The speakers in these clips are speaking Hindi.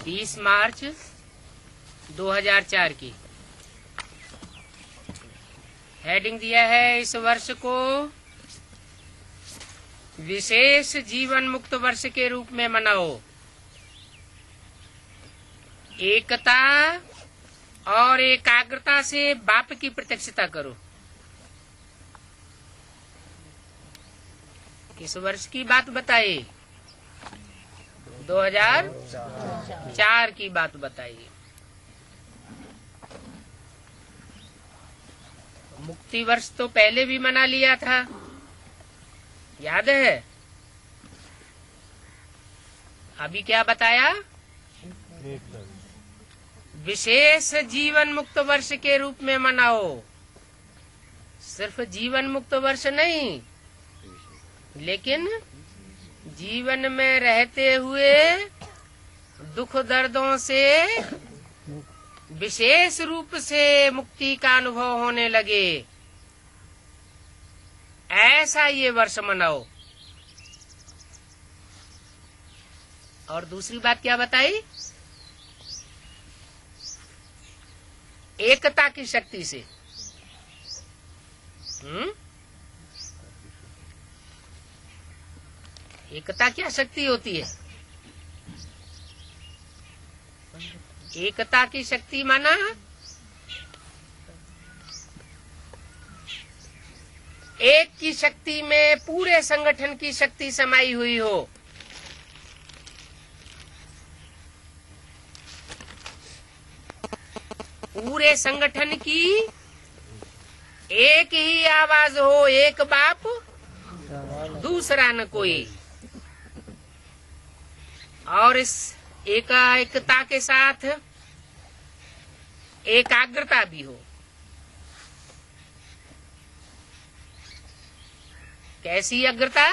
30 मार्च 2004 की। हेडिंग दिया है इस वर्ष को विशेष जीवन मुक्त वर्ष के रूप में मनाओ। एकता और एकाग्रता से बाप की प्रत्यक्षता करो। किस वर्ष की बात बताइए? 2004 की बात बताइए। मुक्ति वर्ष तो पहले भी मना लिया था, याद है? अभी क्या बताया? विशेष जीवन मुक्त वर्ष के रूप में मनाओ। सिर्फ जीवन मुक्त वर्ष नहीं, लेकिन जीवन में रहते हुए दुख दर्दों से विशेष रूप से मुक्ति का अनुभव होने लगे, ऐसा ये वर्ष मनाओ। और दूसरी बात क्या बताई? एकता की शक्ति से। एकता क्या शक्ति होती है? एकता की शक्ति माना एक की शक्ति में पूरे संगठन की शक्ति समाई हुई हो। पूरे संगठन की एक ही आवाज हो, एक बाप दूसरा न कोई, और इस एकता के साथ एकाग्रता भी हो। कैसी अग्रता?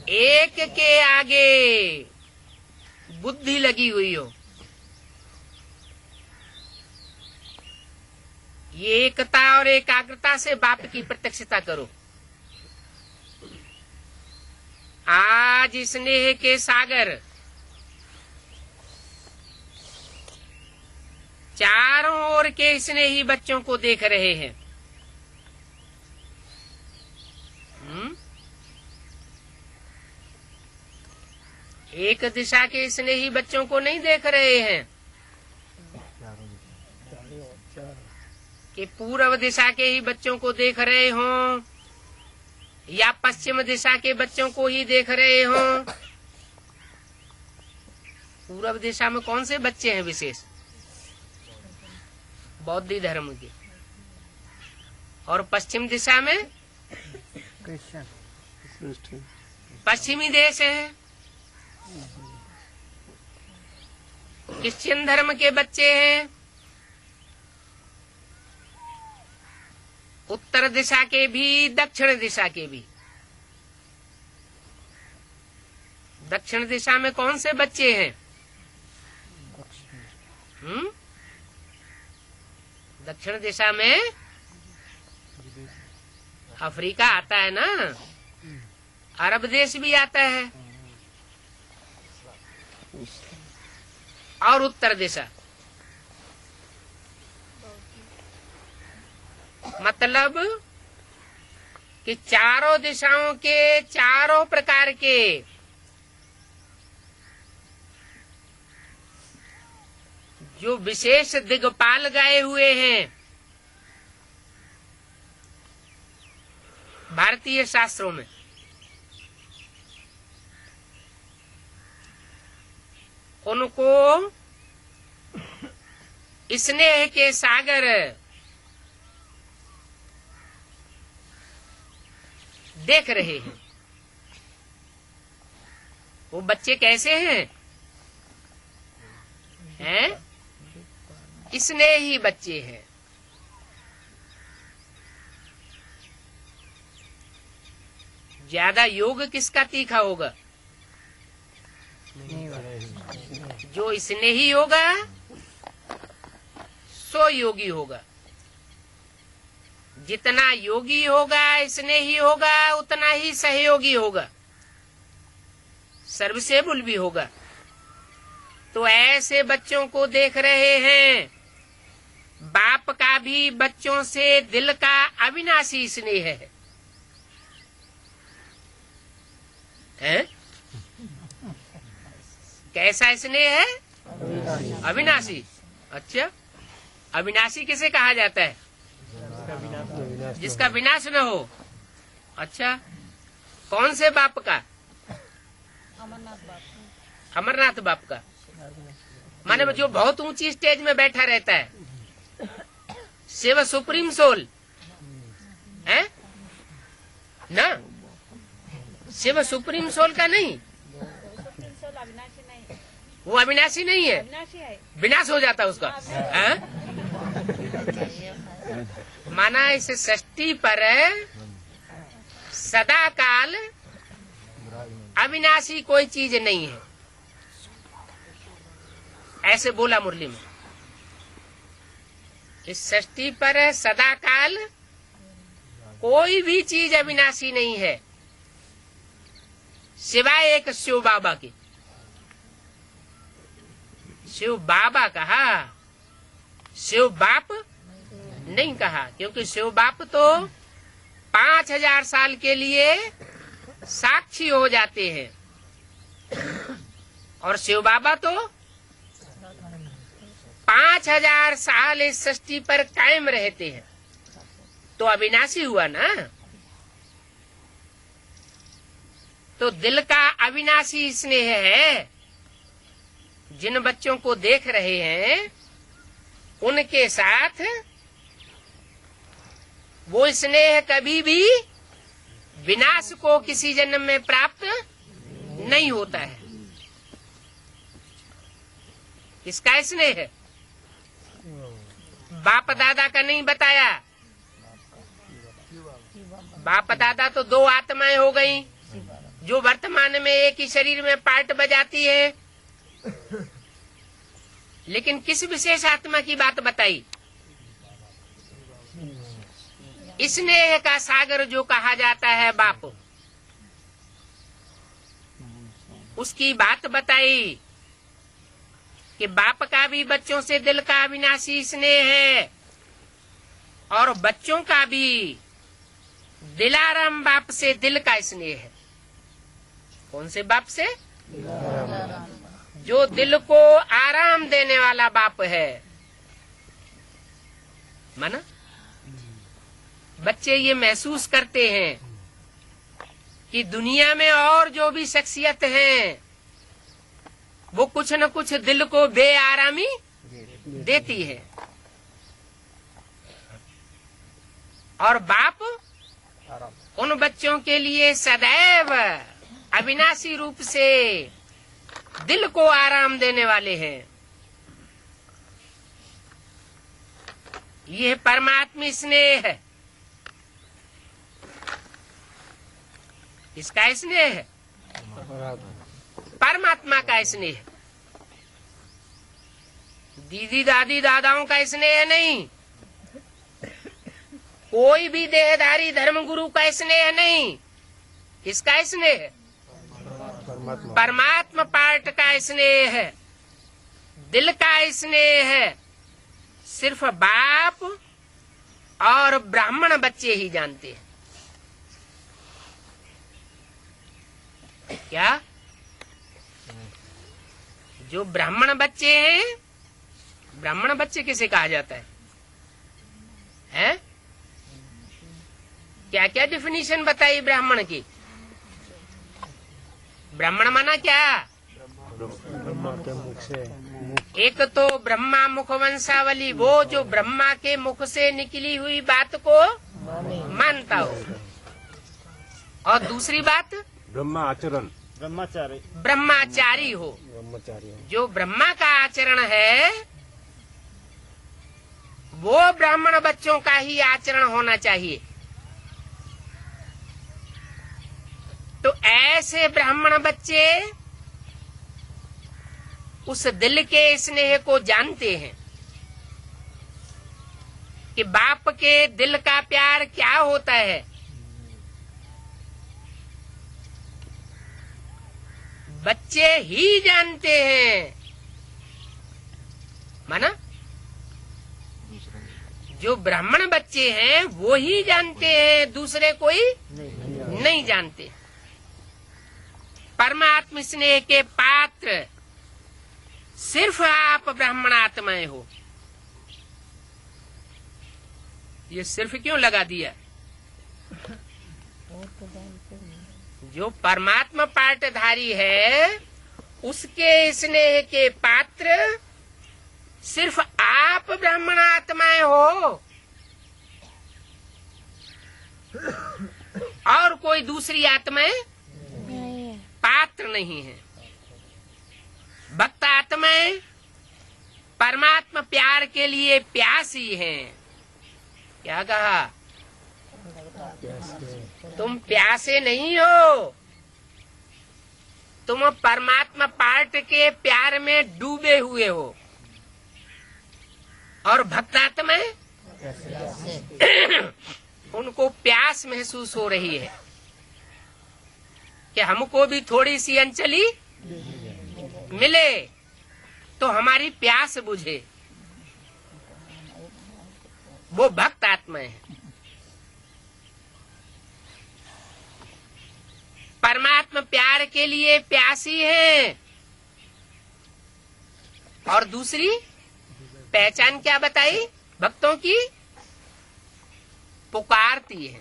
एक के आगे बुद्धि लगी हुई हो। ये एकता और एकाग्रता से बाप की प्रत्यक्षता करो। आज स्नेह के सागर चारों ओर के स्नेही बच्चों को देख रहे हैं। एक दिशा के स्नेही बच्चों को नहीं देख रहे हैं कि पूर्व दिशा के ही बच्चों को देख रहे हों या पश्चिम दिशा के बच्चों को ही देख रहे हों। पूर्व दिशा में कौन से बच्चे हैं विशेष? बौद्ध धर्म के। और पश्चिम दिशा में पश्चिमी देश है, क्रिश्चियन धर्म के बच्चे हैं। उत्तर दिशा के भी, दक्षिण दिशा के भी। दक्षिण दिशा में कौन से बच्चे हैं? दक्षिण दिशा में अफ्रीका आता है ना, अरब देश भी आता है। और उत्तर दिशा मतलब कि चारों दिशाओं के चारों प्रकार के जो विशेष दिग्पाल गए हुए हैं भारतीय शास्त्रों में, उनको स्नेह के सागर देख रहे हैं। वो बच्चे कैसे हैं? स्नेही बच्चे हैं। ज्यादा योग किसका तीखा होगा? जो स्नेही होगा सो योगी होगा। जितना योगी होगा, स्नेही होगा, उतना ही सहयोगी होगा, सर्विसेबल भी होगा। तो ऐसे बच्चों को देख रहे हैं। बाप का भी बच्चों से दिल का अविनाशी स्नेह है। कैसा स्नेह है? अविनाशी। अच्छा, अविनाशी किसे कहा जाता है? जिसका विनाश न हो। अच्छा, कौन से बाप का? अमरनाथ बाप का। माने जो बहुत ऊंची स्टेज में बैठा रहता है, शिव सुप्रीम सोल है ना? शिव सुप्रीम सोल का नहीं, वो अविनाशी नहीं है, विनाश हो जाता उसका। माना इस सृष्टि पर सदा काल अविनाशी कोई चीज नहीं है, ऐसे बोला मुरली में। इस सृष्टि पर सदा काल कोई भी चीज अविनाशी नहीं है, सिवाय एक शिव बाबा के। शिव बाबा कहा, शिव बाप नहीं कहा, क्योंकि शिव बाप तो 5000 साल के लिए साक्षी हो जाते हैं और शिव बाबा तो 5000 साल इस सृष्टि पर कायम रहते हैं, तो अविनाशी हुआ ना। तो दिल का अविनाशी स्नेह है। जिन बच्चों को देख रहे हैं उनके साथ वो स्नेह कभी भी विनाश को किसी जन्म में प्राप्त नहीं होता है। किसका स्नेह है? बाप दादा का नहीं बताया। बाप दादा तो दो आत्माएं हो गई जो वर्तमान में एक ही शरीर में पार्ट बजाती है, लेकिन किस विशेष आत्मा की बात बताई? स्नेह का सागर जो कहा जाता है बाप, उसकी बात बताई कि बाप का भी बच्चों से दिल का अविनाशी स्नेह है और बच्चों का भी दिलाराम बाप से दिल का स्नेह है। कौन से बाप से? जो दिल को आराम देने वाला बाप है। माना बच्चे ये महसूस करते हैं कि दुनिया में और जो भी शख्सियत है वो कुछ न कुछ दिल को बेआरामी देती है, और बाप उन बच्चों के लिए सदैव अविनाशी रूप से दिल को आराम देने वाले हैं। यह परमात्मा स्नेह है। इसका स्नेह है, परमात्मा का स्नेह। दीदी दादी दादाओं का स्नेह नहीं, कोई भी देहधारी धर्मगुरु का स्नेह नहीं। किसका स्नेह है? परमात्मा पार्ट का स्नेह है, दिल का स्नेह है। सिर्फ बाप और ब्राह्मण बच्चे ही जानते हैं। क्या? जो ब्राह्मण बच्चे हैं, ब्राह्मण बच्चे किसे कहा जाता है? हैं? क्या क्या डिफिनीशन बताई ब्राह्मण की? ब्राह्मण माना क्या? ब्रह्मा के मुख से एक तो ब्रह्मा मुख वंशावली, वो जो ब्रह्मा के मुख से निकली हुई बात को मानता हो, और दूसरी बात ब्रह्मा आचरण, ब्रह्माचारी हो। जो ब्रह्मा का आचरण है वो ब्राह्मण बच्चों का ही आचरण होना चाहिए। तो ऐसे ब्राह्मण बच्चे उस दिल के स्नेह को जानते हैं कि बाप के दिल का प्यार क्या होता है। बच्चे ही जानते हैं माना जो ब्राह्मण बच्चे हैं वो ही जानते हैं, दूसरे कोई नहीं जानते। परमात्म स्नेह के पात्र सिर्फ आप ब्राह्मणात्माएं हो। ये सिर्फ क्यों लगा दिया? जो परमात्मा पाठधारी है उसके स्नेह के पात्र सिर्फ आप ब्राह्मण आत्माएं हो, और कोई दूसरी आत्माएं पात्र नहीं है। भक्त आत्माएं परमात्मा प्यार के लिए प्यासी हैं। क्या कहा? तुम प्यासे नहीं हो, तुम परमात्मा पाठ के प्यार में डूबे हुए हो। और भक्तात्माएं उनको प्यास महसूस हो रही है कि हमको भी थोड़ी सी अंचली मिले तो हमारी प्यास बुझे। वो भक्त आत्माएं हैं। परमात्मा प्यार के लिए प्यासी है। और दूसरी पहचान क्या बताई भक्तों की? पुकारती है।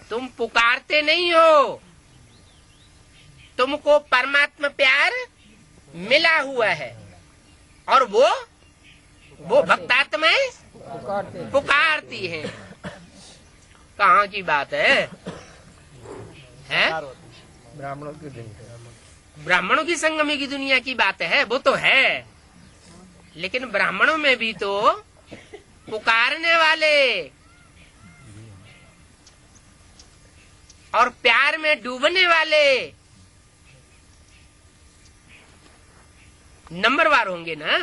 तुम पुकारते नहीं हो, तुमको परमात्मा प्यार मिला हुआ है और वो भक्तात्माएं पुकारती हैं। कहाँ की बात है? ब्राह्मणों की संगमी की दुनिया की बात है, वो तो है। लेकिन ब्राह्मणों में भी तो पुकारने वाले और प्यार में डूबने वाले नंबरवार होंगे ना।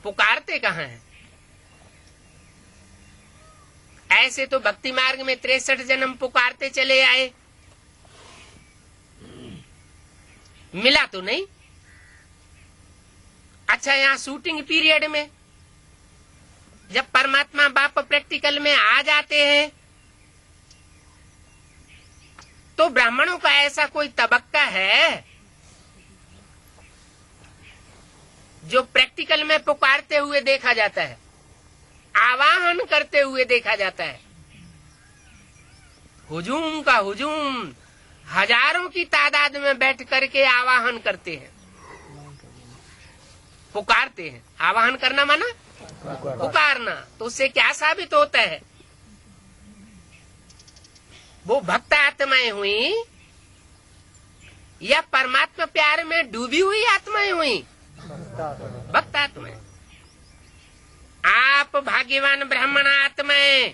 पुकारते कहाँ हैं? ऐसे तो भक्ति मार्ग में 63 जन्म पुकारते चले आए, मिला तो नहीं। अच्छा, यहाँ शूटिंग पीरियड में जब परमात्मा बाप प्रैक्टिकल में आ जाते हैं तो ब्राह्मणों का ऐसा कोई तबक्का है जो प्रैक्टिकल में पुकारते हुए देखा जाता है, आवाहन करते हुए देखा जाता है। हुजूम का हुजूम हजारों की तादाद में बैठ करके आवाहन करते हैं, पुकारते हैं। आवाहन करना माना पुकारना। तो उससे क्या साबित होता है? वो भक्त आत्माएं हुई या परमात्मा प्यार में डूबी हुई आत्माएं हुई? भक्त आत्माएं। आप भाग्यवान ब्राह्मण आत्माएं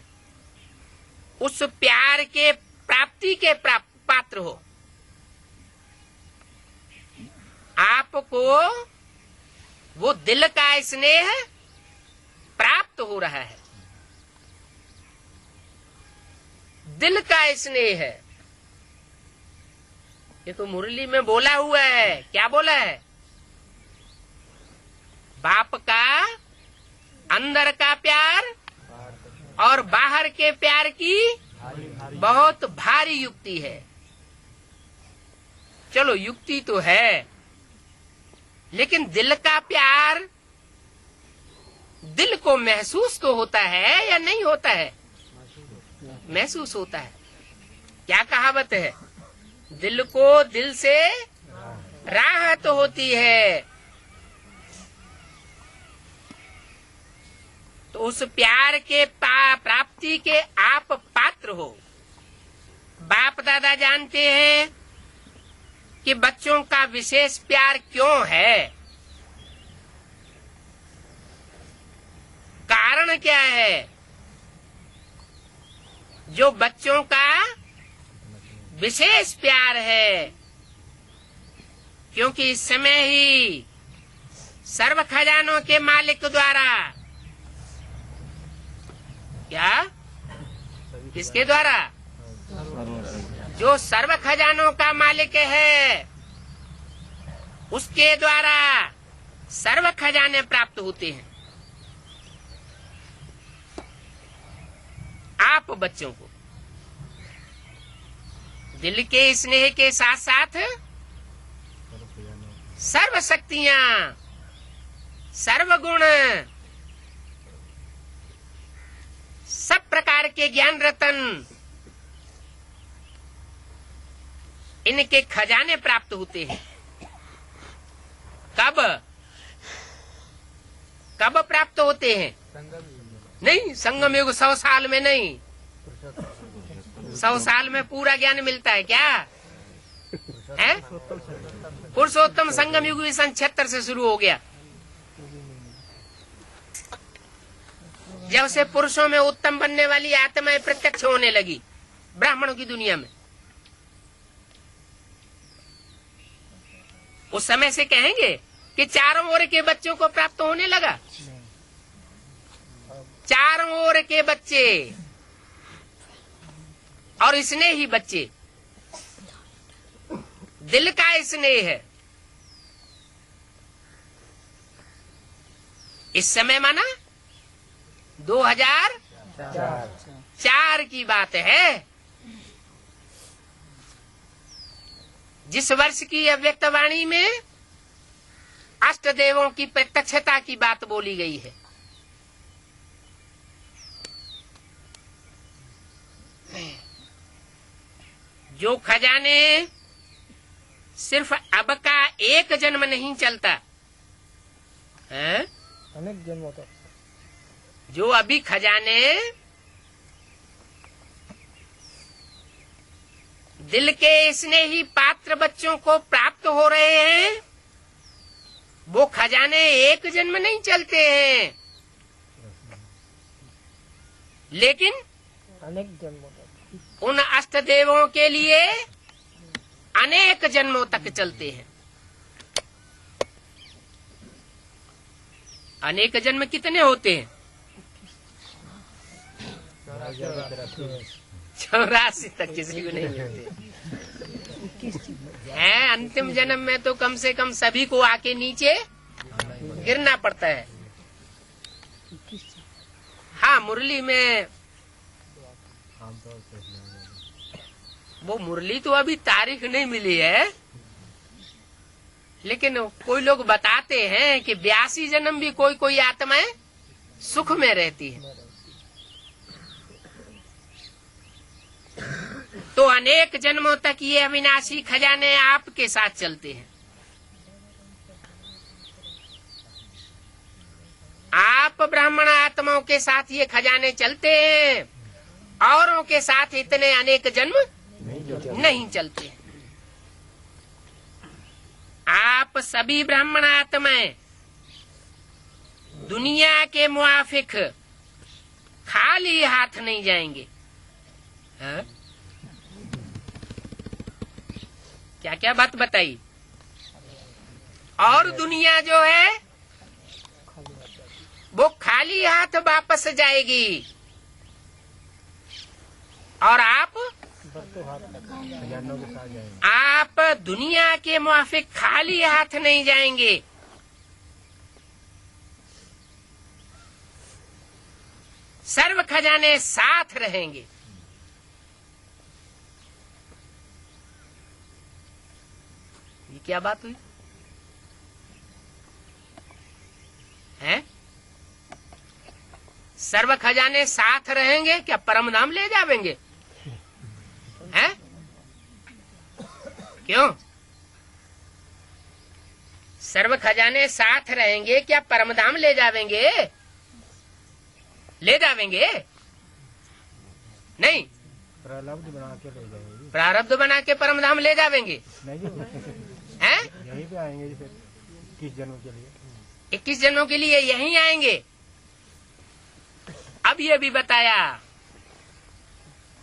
उस प्यार के प्राप्ति के पात्र हो। आपको वो दिल का स्नेह प्राप्त हो रहा है। दिल का स्नेह है। ये तो मुरली में बोला हुआ है। क्या बोला है? बाप का अंदर का प्यार और बाहर के प्यार की बहुत भारी युक्ति है। चलो, युक्ति तो है, लेकिन दिल का प्यार दिल को महसूस तो होता है या नहीं होता है? महसूस होता है। क्या कहावत है? दिल को दिल से राहत होती है। तो उस प्यार के प्राप्ति के आप पात्र हो। बाप दादा जानते हैं कि बच्चों का विशेष प्यार क्यों है। कारण क्या है? जो बच्चों का विशेष प्यार है, क्योंकि इस समय ही सर्व खजानों के मालिक द्वारा, क्या किसके द्वारा? जो सर्व खजानों का मालिक है, उसके द्वारा सर्व खजाने प्राप्त होते हैं। आप बच्चों को दिल के स्नेह के साथ साथ सर्व शक्तियां, सर्व गुण, सब प्रकार के ज्ञान रतन, इनके खजाने प्राप्त होते हैं। कब कब प्राप्त होते हैं? नहीं, संगम युग 100 साल में नहीं, 100 साल में पूरा ज्ञान मिलता है क्या है? पुरुषोत्तम संगम युग भी सन 76 से शुरू हो गया, जब से पुरुषों में उत्तम बनने वाली आत्माएं प्रत्यक्ष होने लगी ब्राह्मणों की दुनिया में। उस समय से कहेंगे कि चारों ओर के बच्चों को प्राप्त होने लगा। चारों ओर के बच्चे और स्नेह ही बच्चे, दिल का स्नेह है। इस समय माना 2004 की बात है, जिस वर्ष की अव्यक्त वाणी में अष्ट देवों की प्रत्यक्षता की बात बोली गई है। जो खजाने सिर्फ अब का एक जन्म नहीं चलता है, अनेक जन्मों तक, जो अभी खजाने दिल के स्नेही पात्र बच्चों को प्राप्त हो रहे हैं, वो खजाने एक जन्म नहीं चलते हैं, लेकिन अनेक जन्मों तक, उन अष्ट देवों के लिए अनेक जन्मों तक चलते हैं। अनेक जन्म कितने होते हैं? 84 तक किसी को नहीं मिलते हैं। अंतिम जन्म में तो कम से कम सभी को आके नीचे गिरना पड़ता है। हाँ, मुरली में वो मुरली तो अभी तारीख नहीं मिली है, लेकिन कोई लोग बताते हैं कि 82 जन्म भी कोई कोई आत्माएं सुख में रहती है। तो अनेक जन्मों तक ये अविनाशी खजाने आपके साथ चलते हैं। आप ब्राह्मण आत्माओं के साथ ये खजाने चलते हैं, औरों के साथ इतने अनेक जन्म नहीं चलते हैं। आप सभी ब्राह्मण आत्माएं दुनिया के मुआफिक खाली हाथ नहीं जाएंगे। हाँ? क्या क्या बात बताई? और दुनिया जो है वो खाली हाथ वापस जाएगी, और आप दुनिया के मुआफिक खाली हाथ नहीं जाएंगे। सर्व खजाने साथ रहेंगे। ये क्या बात हुई है? सर्व खजाने साथ रहेंगे, क्या परम धाम ले जावेंगे? हैं? क्यों? सर्व खजाने साथ रहेंगे, क्या परम धाम ले जावेंगे? ले जावेंगे? नहीं, प्रारब्ध बना के ले जाएंगे। प्रारब्ध बना के परम धाम ले जावेंगे? हैं? यहीं पे आएंगे फिर 21 जन्मों के लिए। 21 जन्मों के लिए यहीं आएंगे। अब ये भी बताया,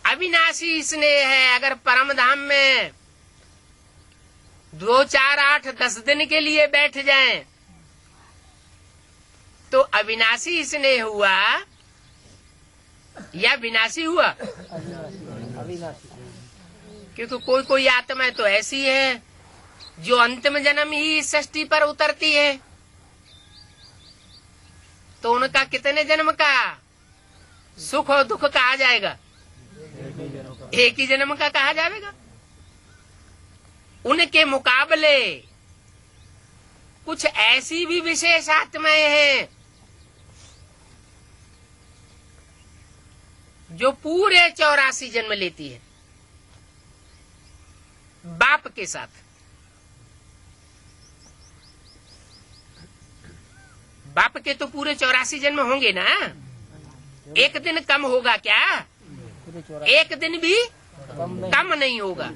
अविनाशी स्नेह है। अगर परम धाम में 2, 4, 8, 10 दिन के लिए बैठ जाएं, तो अविनाशी स्नेह हुआ या विनाशी हुआ? अविनाशी। क्योंकि कोई कोई आत्मा तो ऐसी है जो अंतिम जन्म ही सृष्टि पर उतरती है, तो उनका कितने जन्म का सुख और दुख कहा जाएगा? एक ही जन्म का कहा जाएगा। उनके मुकाबले कुछ ऐसी भी विशेष आत्माएं हैं जो पूरे 84 जन्म लेती है बाप के साथ। बाप के तो पूरे 84 जन्म होंगे ना, एक दिन कम होगा क्या? एक दिन भी कम नहीं होगा।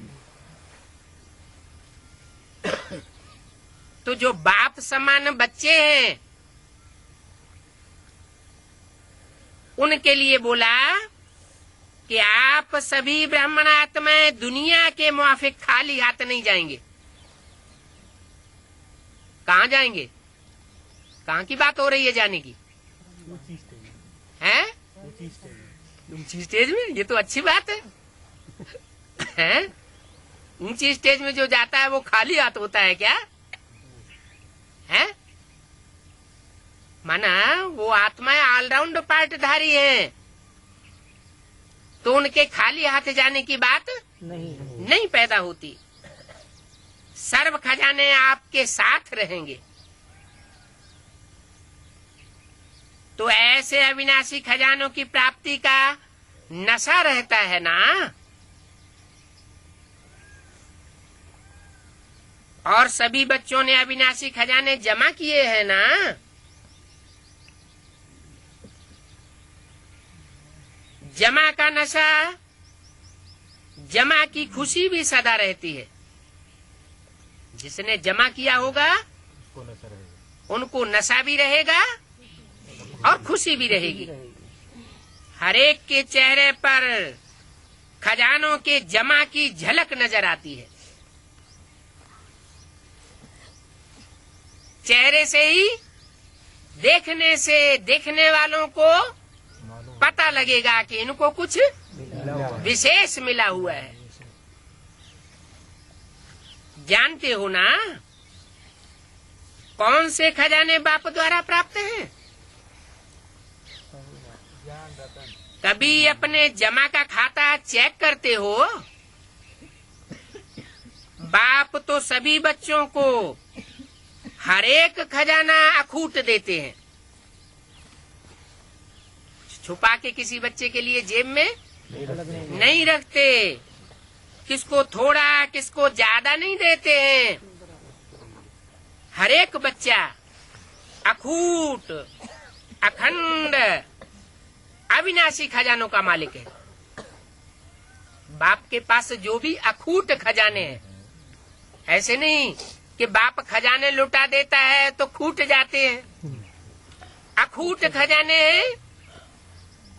तो जो बाप समान बच्चे हैं उनके लिए बोला कि आप सभी ब्राह्मण आत्माएं दुनिया के मुआफिक खाली हाथ नहीं जाएंगे। कहाँ जाएंगे? कहाँ की बात हो रही है जाने की? हैं? ऊंची स्टेज में? ये तो अच्छी बात है। हैं? ऊंची स्टेज में जो जाता है वो खाली हाथ होता है क्या? हैं? माना वो आत्माएं ऑलराउंड पार्टधारी हैं, तो उनके खाली हाथ जाने की बात नहीं पैदा होती। सर्व खजाने आपके साथ रहेंगे। तो ऐसे अविनाशी खजानों की प्राप्ति का नशा रहता है ना, और सभी बच्चों ने अविनाशी खजाने जमा किए हैं ना। जमा का नशा, जमा की खुशी भी सदा रहती है। जिसने जमा किया होगा उनको नशा भी रहेगा और खुशी भी रहेगी। हरेक के चेहरे पर खजानों के जमा की झलक नजर आती है। चेहरे से ही देखने से देखने वालों को पता लगेगा कि इनको कुछ विशेष मिला हुआ है। जानते हो ना कौन से खजाने बाप द्वारा प्राप्त हैं? कभी अपने जमा का खाता चेक करते हो? बाप तो सभी बच्चों को हर एक खजाना अखूट देते हैं। छुपा के किसी बच्चे के लिए जेब में नहीं रखते। किसको थोड़ा किसको ज्यादा नहीं देते हैं। हर एक बच्चा अखूट अखंड अविनाशी खजानों का मालिक है। बाप के पास जो भी अखूट खजाने हैं, ऐसे नहीं कि बाप खजाने लुटा देता है तो खूट जाते हैं। अखूट खजाने हैं,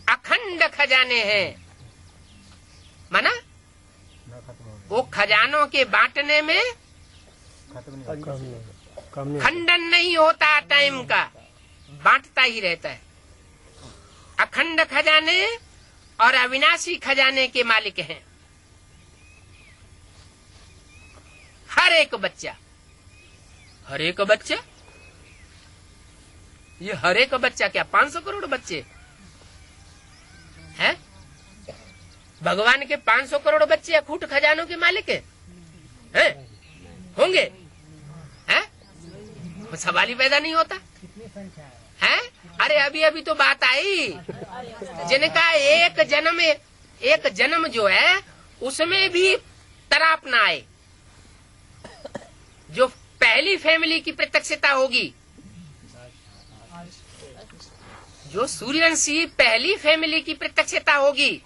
अखंड खजाने हैं। माना वो खजानों के बांटने में खंडन नहीं होता, टाइम का बांटता ही रहता है। अखंड खजाने और अविनाशी खजाने के मालिक हैं हर एक बच्चा। हर एक बच्चा, ये हर एक बच्चा क्या 500 करोड़ बच्चे हैं? भगवान के 500 करोड़ बच्चे अखूट खजानों के मालिक हैं? होंगे? हैं? सवाल ही पैदा नहीं होता है। अरे अभी अभी तो बात आई जिनका एक जन्म जो है उसमें भी तराप ना आए। जो पहली फैमिली की प्रत्यक्षता होगी, जो सूर्यवंशी पहली फैमिली की प्रत्यक्षता होगी,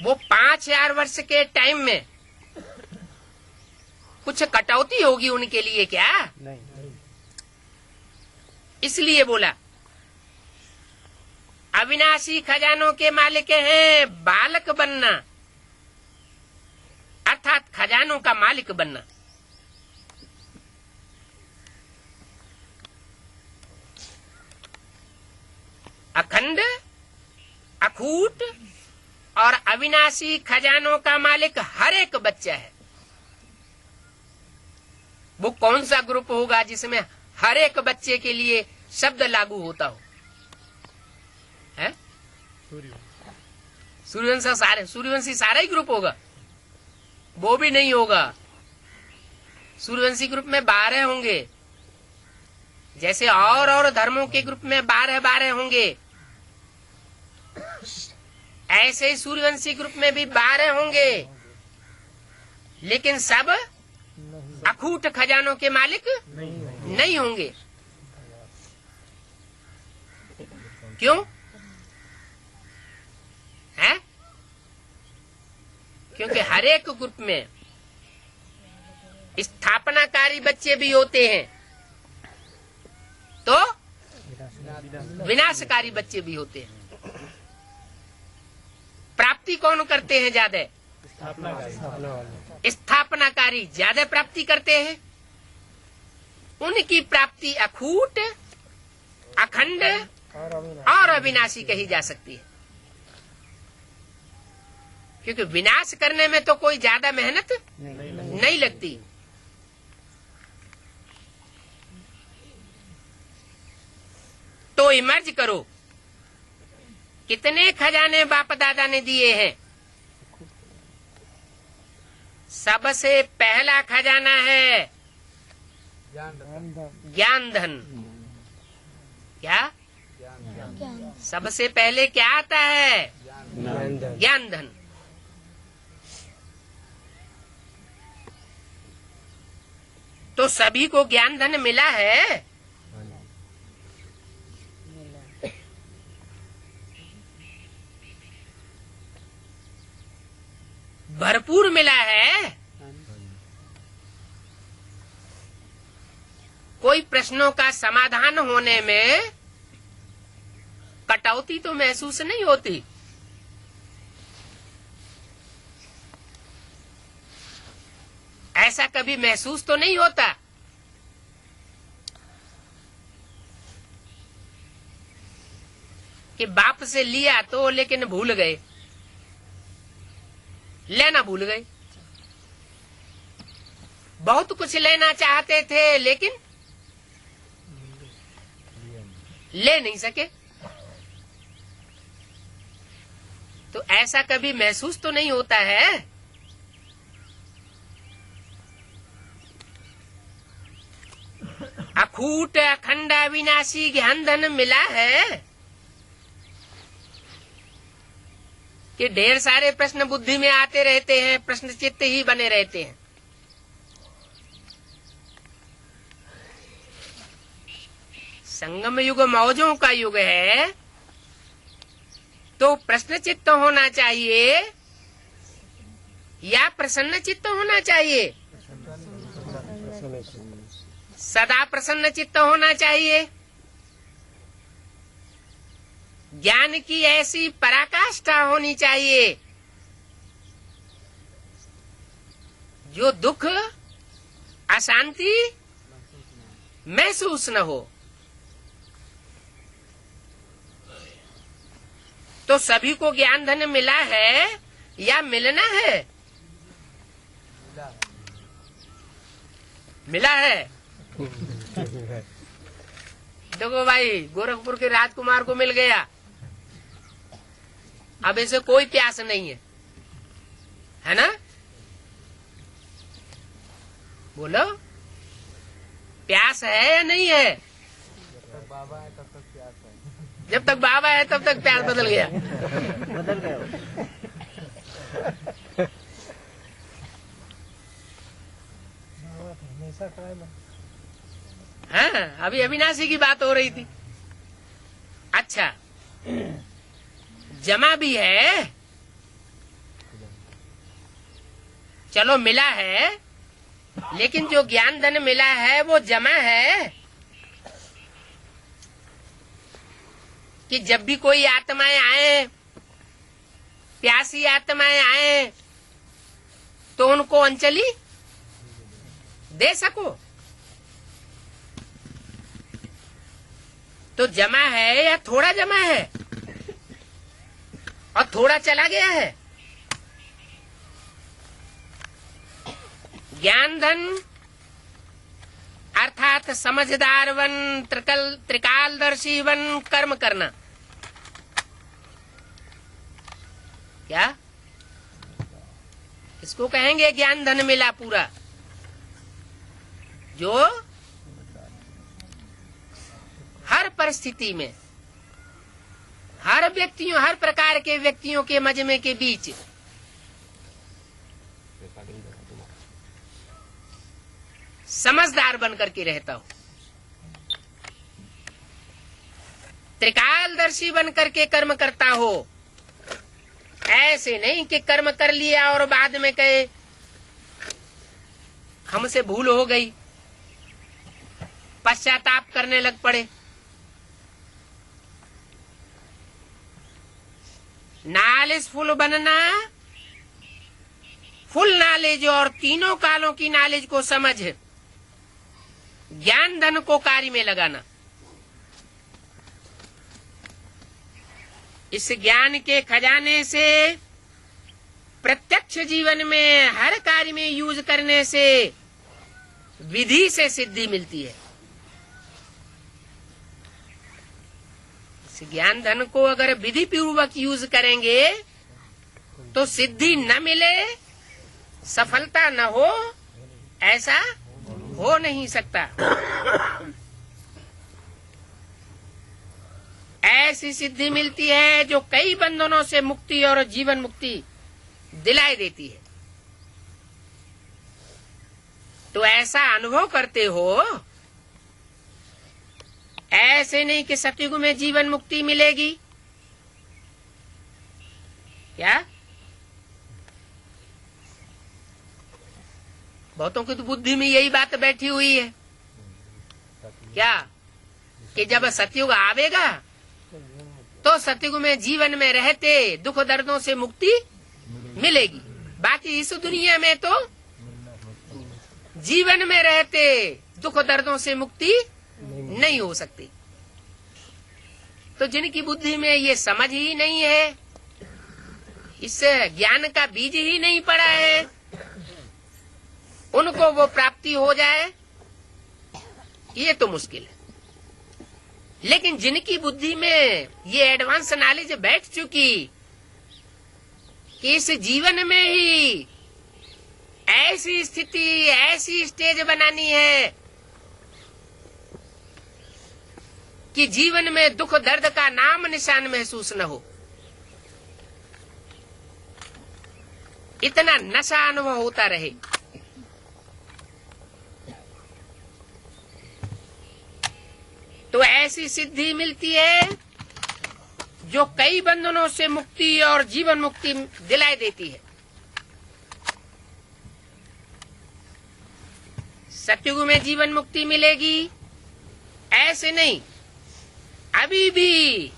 वो 5000 वर्ष के टाइम में कुछ कटौती होगी उनके लिए क्या? नहीं। इसलिए बोला अविनाशी खजानों के मालिक हैं बालक बनना, अर्थात खजानों का मालिक बनना। अखंड, अखूट और अविनाशी खजानों का मालिक हर एक बच्चा है। वो कौन सा ग्रुप होगा जिसमें हर एक बच्चे के लिए शब्द लागू होता हो? है सूर्यवंशी सारा ही ग्रुप होगा? वो भी नहीं होगा। सूर्यवंशी ग्रुप में 12 होंगे, जैसे और धर्मों के ग्रुप में 12 होंगे, ऐसे ही सूर्यवंशी ग्रुप में भी 12 होंगे, लेकिन सब अखूट खजानों के मालिक नहीं होंगे। क्यों है? क्योंकि हर एक ग्रुप में स्थापनाकारी बच्चे भी होते हैं, तो विनाशकारी बच्चे भी होते हैं। प्राप्ति कौन करते हैं ज्यादा? स्थापनाकारी ज्यादा प्राप्ति करते हैं। उनकी प्राप्ति अखूट, अखंड और अविनाशी कही जा सकती है, क्योंकि विनाश करने में तो कोई ज्यादा मेहनत नहीं लगती। तो इमर्ज करो, कितने खजाने बाप दादा ने दिए हैं? सबसे पहला खजाना है ज्ञान धन। क्या सबसे पहले क्या आता है? ज्ञान धन। तो सभी को ज्ञान धन मिला है? भरपूर मिला है। कोई प्रश्नों का समाधान होने में कटौती तो महसूस नहीं होती। ऐसा कभी महसूस तो नहीं होता कि बाप से लिया तो लेकिन भूल गए, लेना भूल गए। बहुत कुछ लेना चाहते थे लेकिन ले नहीं सके। तो ऐसा कभी महसूस तो नहीं होता है? अखूट, अखंड, अविनाशी ज्ञान धन मिला है कि ढेर सारे प्रश्न बुद्धि में आते रहते हैं, प्रश्न चित्त ही बने रहते हैं। संगम युग मौजों का युग है, तो प्रश्न चित्त होना चाहिए या प्रसन्न चित्त होना चाहिए? सदा प्रसन्न चित्त होना चाहिए। ज्ञान की ऐसी पराकाष्ठा होनी चाहिए जो दुख, अशांति महसूस न हो। तो सभी को ज्ञान धन मिला है या मिलना है? मिला है। देखो भाई, गोरखपुर के राजकुमार को मिल गया, अब इसे कोई प्यास नहीं है ना? बोलो, प्यास है या नहीं है? जब तक बाबा है तब तक प्यास बदल गया। बदल गया। हाँ, अभी अविनाशी की बात हो रही थी। अच्छा, जमा भी है, चलो मिला है, लेकिन जो ज्ञान धन मिला है वो जमा है कि जब भी कोई आत्माएं आए, प्यासी आत्माएं आए, तो उनको अंजलि दे सको। तो जमा है या थोड़ा जमा है? और थोड़ा चला गया है। ज्ञान धन अर्थात समझदार बन, त्रिकालदर्शी बन, कर्म करना। क्या इसको कहेंगे ज्ञान धन मिला पूरा, जो हर परिस्थिति में, हर व्यक्तियों, हर प्रकार के व्यक्तियों के मजमे के बीच समझदार बन करके रहता हो, त्रिकालदर्शी बन करके कर्म करता हो। ऐसे नहीं कि कर्म कर लिया और बाद में कहे हमसे भूल हो गई, पश्चाताप करने लग पड़े। नॉलेजफुल बनना, फुल नॉलेज और तीनों कालों की नॉलेज को समझ ज्ञान धन को कार्य में लगाना। इस ज्ञान के खजाने से प्रत्यक्ष जीवन में हर कार्य में यूज करने से विधि से सिद्धि मिलती है। इस ज्ञान धन को अगर विधि पूर्वक यूज करेंगे तो सिद्धि न मिले, सफलता न हो, ऐसा हो नहीं सकता। ऐसी सिद्धि मिलती है जो कई बंधनों से मुक्ति और जीवन मुक्ति दिलाई देती है। तो ऐसा अनुभव करते हो, ऐसे नहीं कि सतयुग में जीवन मुक्ति मिलेगी। क्या बहुतों की तो बुद्धि में यही बात बैठी हुई है क्या कि जब सतयुग आवेगा तो सतयुग में जीवन में रहते दुख दर्दों से मुक्ति मिलेगी। बाकी इस दुनिया में तो जीवन में रहते दुख दर्दों से मुक्ति नहीं हो सकती। तो जिनकी बुद्धि में ये समझ ही नहीं है, इस ज्ञान का बीज ही नहीं पड़ा है, उनको वो प्राप्ति हो जाए ये तो मुश्किल है। लेकिन जिनकी बुद्धि में ये एडवांस नॉलेज बैठ चुकी कि इस जीवन में ही ऐसी स्थिति, ऐसी स्टेज बनानी है कि जीवन में दुख दर्द का नाम निशान महसूस न हो, इतना नशा अनुभव होता रहे, तो ऐसी सिद्धि मिलती है जो कई बंधनों से मुक्ति और जीवन मुक्ति दिलाई देती है। सतयुग में जीवन मुक्ति मिलेगी ऐसे नहीं, अभी भी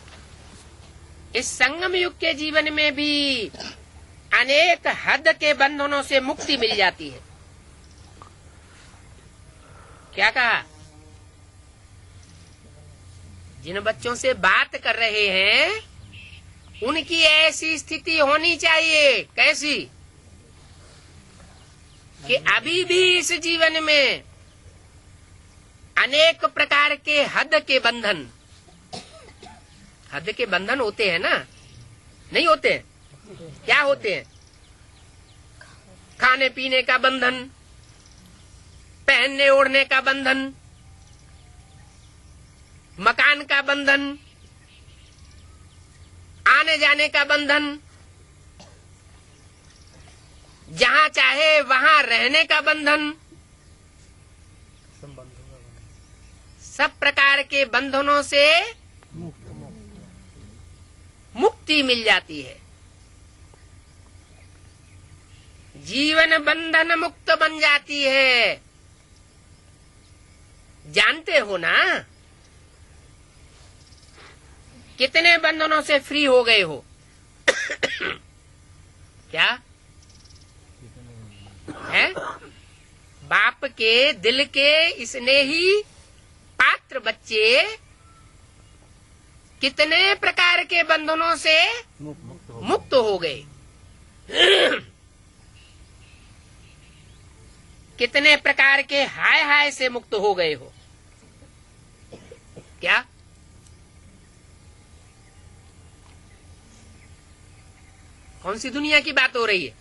इस संगम युग के जीवन में भी अनेक हद के बंधनों से मुक्ति मिल जाती है। क्या कहा? जिन बच्चों से बात कर रहे हैं उनकी ऐसी स्थिति होनी चाहिए। कैसी? कि अभी भी इस जीवन में अनेक प्रकार के हद के बंधन, हद के बंधन होते हैं ना, नहीं होते हैं? क्या होते हैं? खाने पीने का बंधन, पहनने ओढ़ने का बंधन, मकान का बंधन, आने जाने का बंधन, जहां चाहे वहां रहने का बंधन, सब प्रकार के बंधनों से मुक्ति मिल जाती है। जीवन बंधन मुक्त बन जाती है। जानते हो ना कितने बंधनों से फ्री हो गए हो? क्या है? बाप के दिल के स्नेही पात्र बच्चे कितने प्रकार के बंधनों से मुक्त हो गए। कितने प्रकार के हाय हाय से मुक्त हो गए हो? क्या? कौन सी दुनिया की बात हो रही है?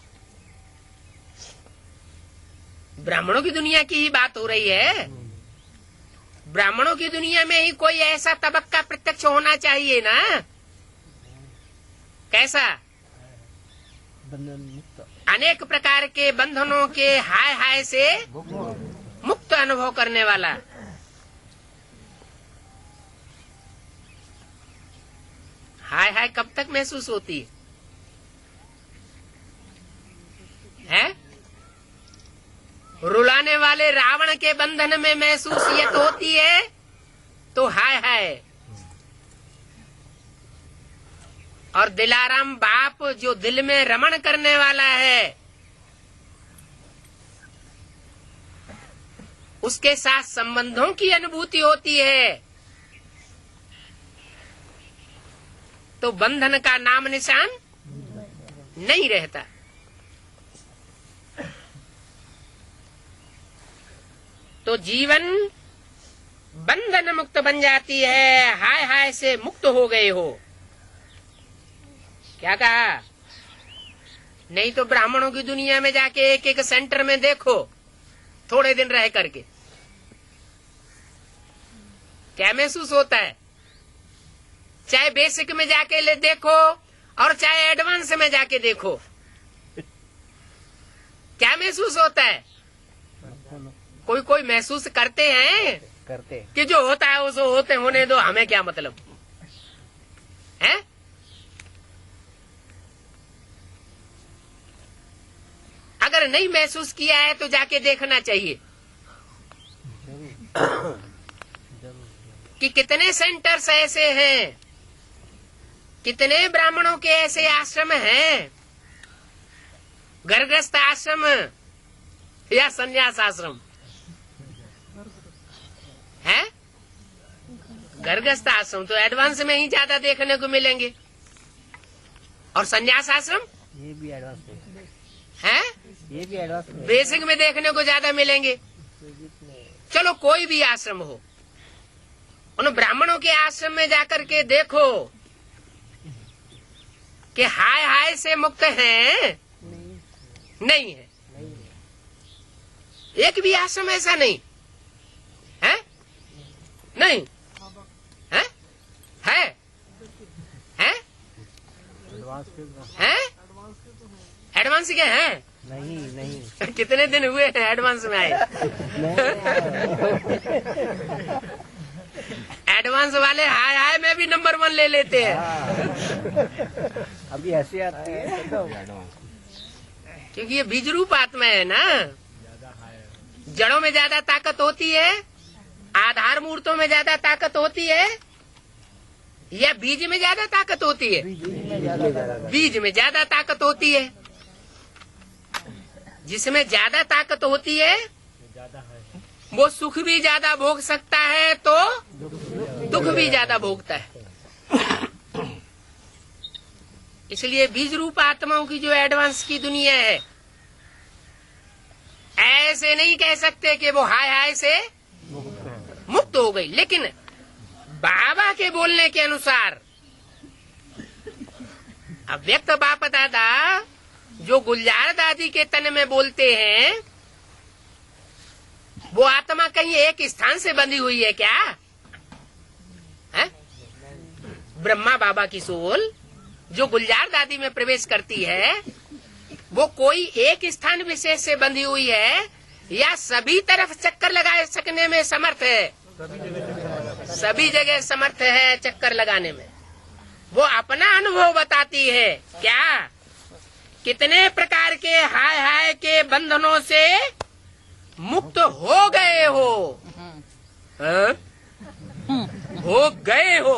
ब्राह्मणों की दुनिया की ही बात हो रही है। ब्राह्मणों की दुनिया में ही कोई ऐसा तबक्का प्रत्यक्ष होना चाहिए ना। कैसा? बंधन मुक्त, अनेक प्रकार के बंधनों के हाय हाय से मुक्त अनुभव करने वाला। हाय हाय कब तक महसूस होती है? रुलाने वाले रावण के बंधन में महसूसियत होती है तो हाय हाय, और दिलाराम बाप जो दिल में रमण करने वाला है, उसके साथ संबंधों की अनुभूति होती है तो बंधन का नाम निशान नहीं रहता। तो जीवन बंधन मुक्त बन जाती है। हाय हाय से मुक्त हो गए हो। क्या कहा? नहीं तो ब्राह्मणों की दुनिया में जाके एक एक सेंटर में देखो, थोड़े दिन रह करके क्या महसूस होता है। चाहे बेसिक में जाके ले देखो और चाहे एडवांस में जाके देखो, क्या महसूस होता है? कोई कोई महसूस करते हैं कि जो होता है उसे होते होने दो, हमें क्या मतलब है? अगर नहीं महसूस किया है तो जाके देखना चाहिए कि कितने सेंटर्स ऐसे हैं, कितने ब्राह्मणों के ऐसे आश्रम हैं, गर्भस्थ आश्रम या संन्यास आश्रम है। गर्भस्थ आश्रम तो एडवांस में ही ज्यादा देखने को मिलेंगे, और संन्यास आश्रम ये भी एडवांस है, ये भी एडवांस बेसिक में देखने को ज्यादा मिलेंगे। चलो कोई भी आश्रम हो, उन ब्राह्मणों के आश्रम में जाकर के देखो कि हाय हाय से मुक्त हैं? नहीं है। एक भी आश्रम ऐसा नहीं है। नहीं है? है? है? है? एडवांस के हैं? नहीं कितने दिन हुए हैं एडवांस में आए? एडवांस वाले हाय हाय में भी नंबर 1 ले लेते हैं। अभी ऐसे आती है क्योंकि ये बीज रूप आत्मा है ना। जड़ों में ज्यादा ताकत होती है, आधार मूर्तों में ज्यादा ताकत होती है, या बीज में ज्यादा ताकत होती है? बीज में ज्यादा ताकत होती है। जिसमें ज्यादा ताकत होती है वो सुख भी ज्यादा भोग सकता है तो दुख भी ज्यादा भोगता है। इसलिए बीज रूप आत्माओं की जो एडवांस की दुनिया है, ऐसे नहीं कह सकते कि वो हाय हाय से मुक्त हो गई। लेकिन बाबा के बोलने के अनुसार अव्यक्त बाप दादा जो गुलजार दादी के तन में बोलते हैं, वो आत्मा कहीं एक स्थान से बंधी हुई है क्या? है? ब्रह्मा बाबा की सोल जो गुलजार दादी में प्रवेश करती है, वो कोई एक स्थान विशेष से बंधी हुई है या सभी तरफ चक्कर लगा सकने में समर्थ है? सभी जगह समर्थ है चक्कर लगाने में। वो अपना अनुभव बताती है। क्या? कितने प्रकार के हाय हाय के बंधनों से मुक्त हो गए हो? हो गए हो।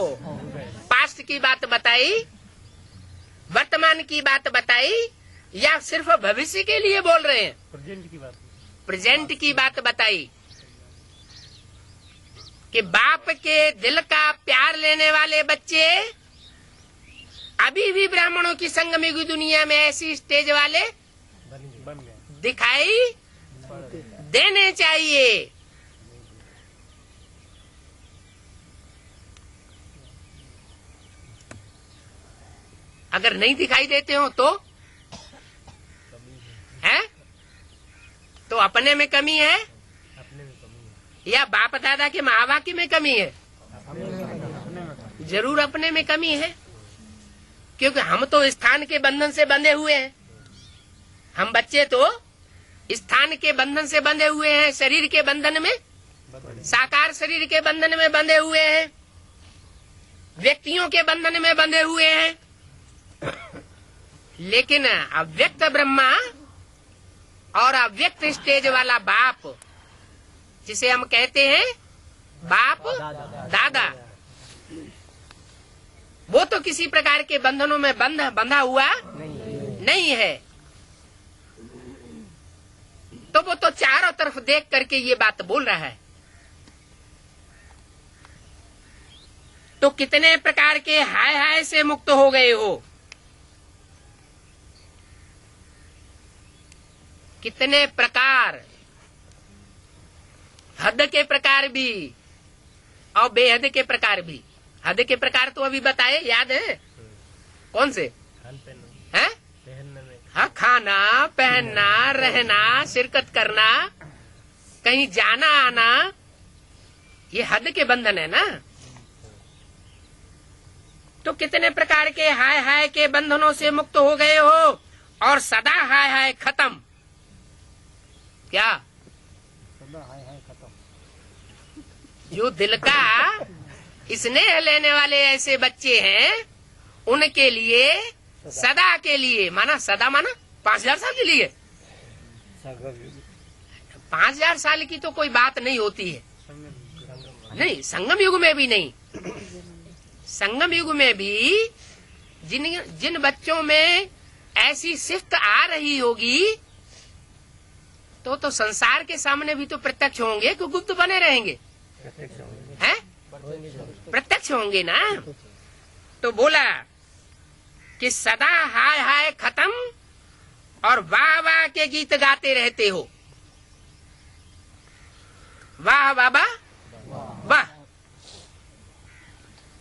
पास्ट की बात बताई, वर्तमान की बात बताई, या सिर्फ भविष्य के लिए बोल रहे हैं? प्रेजेंट की बात बताई कि बाप के दिल का प्यार लेने वाले बच्चे अभी भी ब्राह्मणों की संगम युग दुनिया में ऐसी स्टेज वाले बन गया। दिखाई देने चाहिए। अगर नहीं दिखाई देते हो तो है, तो अपने में कमी है अपने में कमी है। या बाप दादा के महावाक्य में कमी है? जरूर अपने में कमी है, क्योंकि हम तो स्थान के बंधन से बंधे हुए हैं। हम बच्चे तो स्थान के बंधन से बंधे हुए हैं, शरीर के बंधन में, साकार शरीर के बंधन में बंधे हुए हैं, व्यक्तियों के बंधन में बंधे हुए हैं। लेकिन अव्यक्त ब्रह्मा और अव्यक्त स्टेज वाला बाप, जिसे हम कहते हैं बाप दादा, वो तो किसी प्रकार के बंधनों में बंधा हुआ नहीं है। तो वो तो चारों तरफ देख करके ये बात बोल रहा है। तो कितने प्रकार के हाय हाय से मुक्त हो गए हो, कितने प्रकार, हद के प्रकार भी और बेहद के प्रकार भी। हद के प्रकार तो अभी बताए, याद है? कौन से? हैं? हाँ, खाना पहनना, रहना, शिरकत करना, कहीं जाना आना, ये हद के बंधन है ना। तो कितने प्रकार के हाय हाय के बंधनों से मुक्त हो गए हो, और सदा हाय हाय खत्म। क्या? सदा हाय हाय खत्म। जो दिल का स्नेह लेने वाले ऐसे बच्चे हैं, उनके लिए सदा के लिए, माना सदा माना 5000 साल के लिए। 5000 साल की तो कोई बात नहीं होती है। नहीं, संगम युग में भी नहीं। संगम युग में भी जिन बच्चों में ऐसी सिफ्त आ रही होगी, तो संसार के सामने भी तो प्रत्यक्ष होंगे कि गुप्त बने रहेंगे? हैं? प्रत्यक्ष होंगे ना। तो बोला कि सदा हाय हाय खत्म और वाह वाह के गीत गाते रहते हो। वाह बाबा वाह।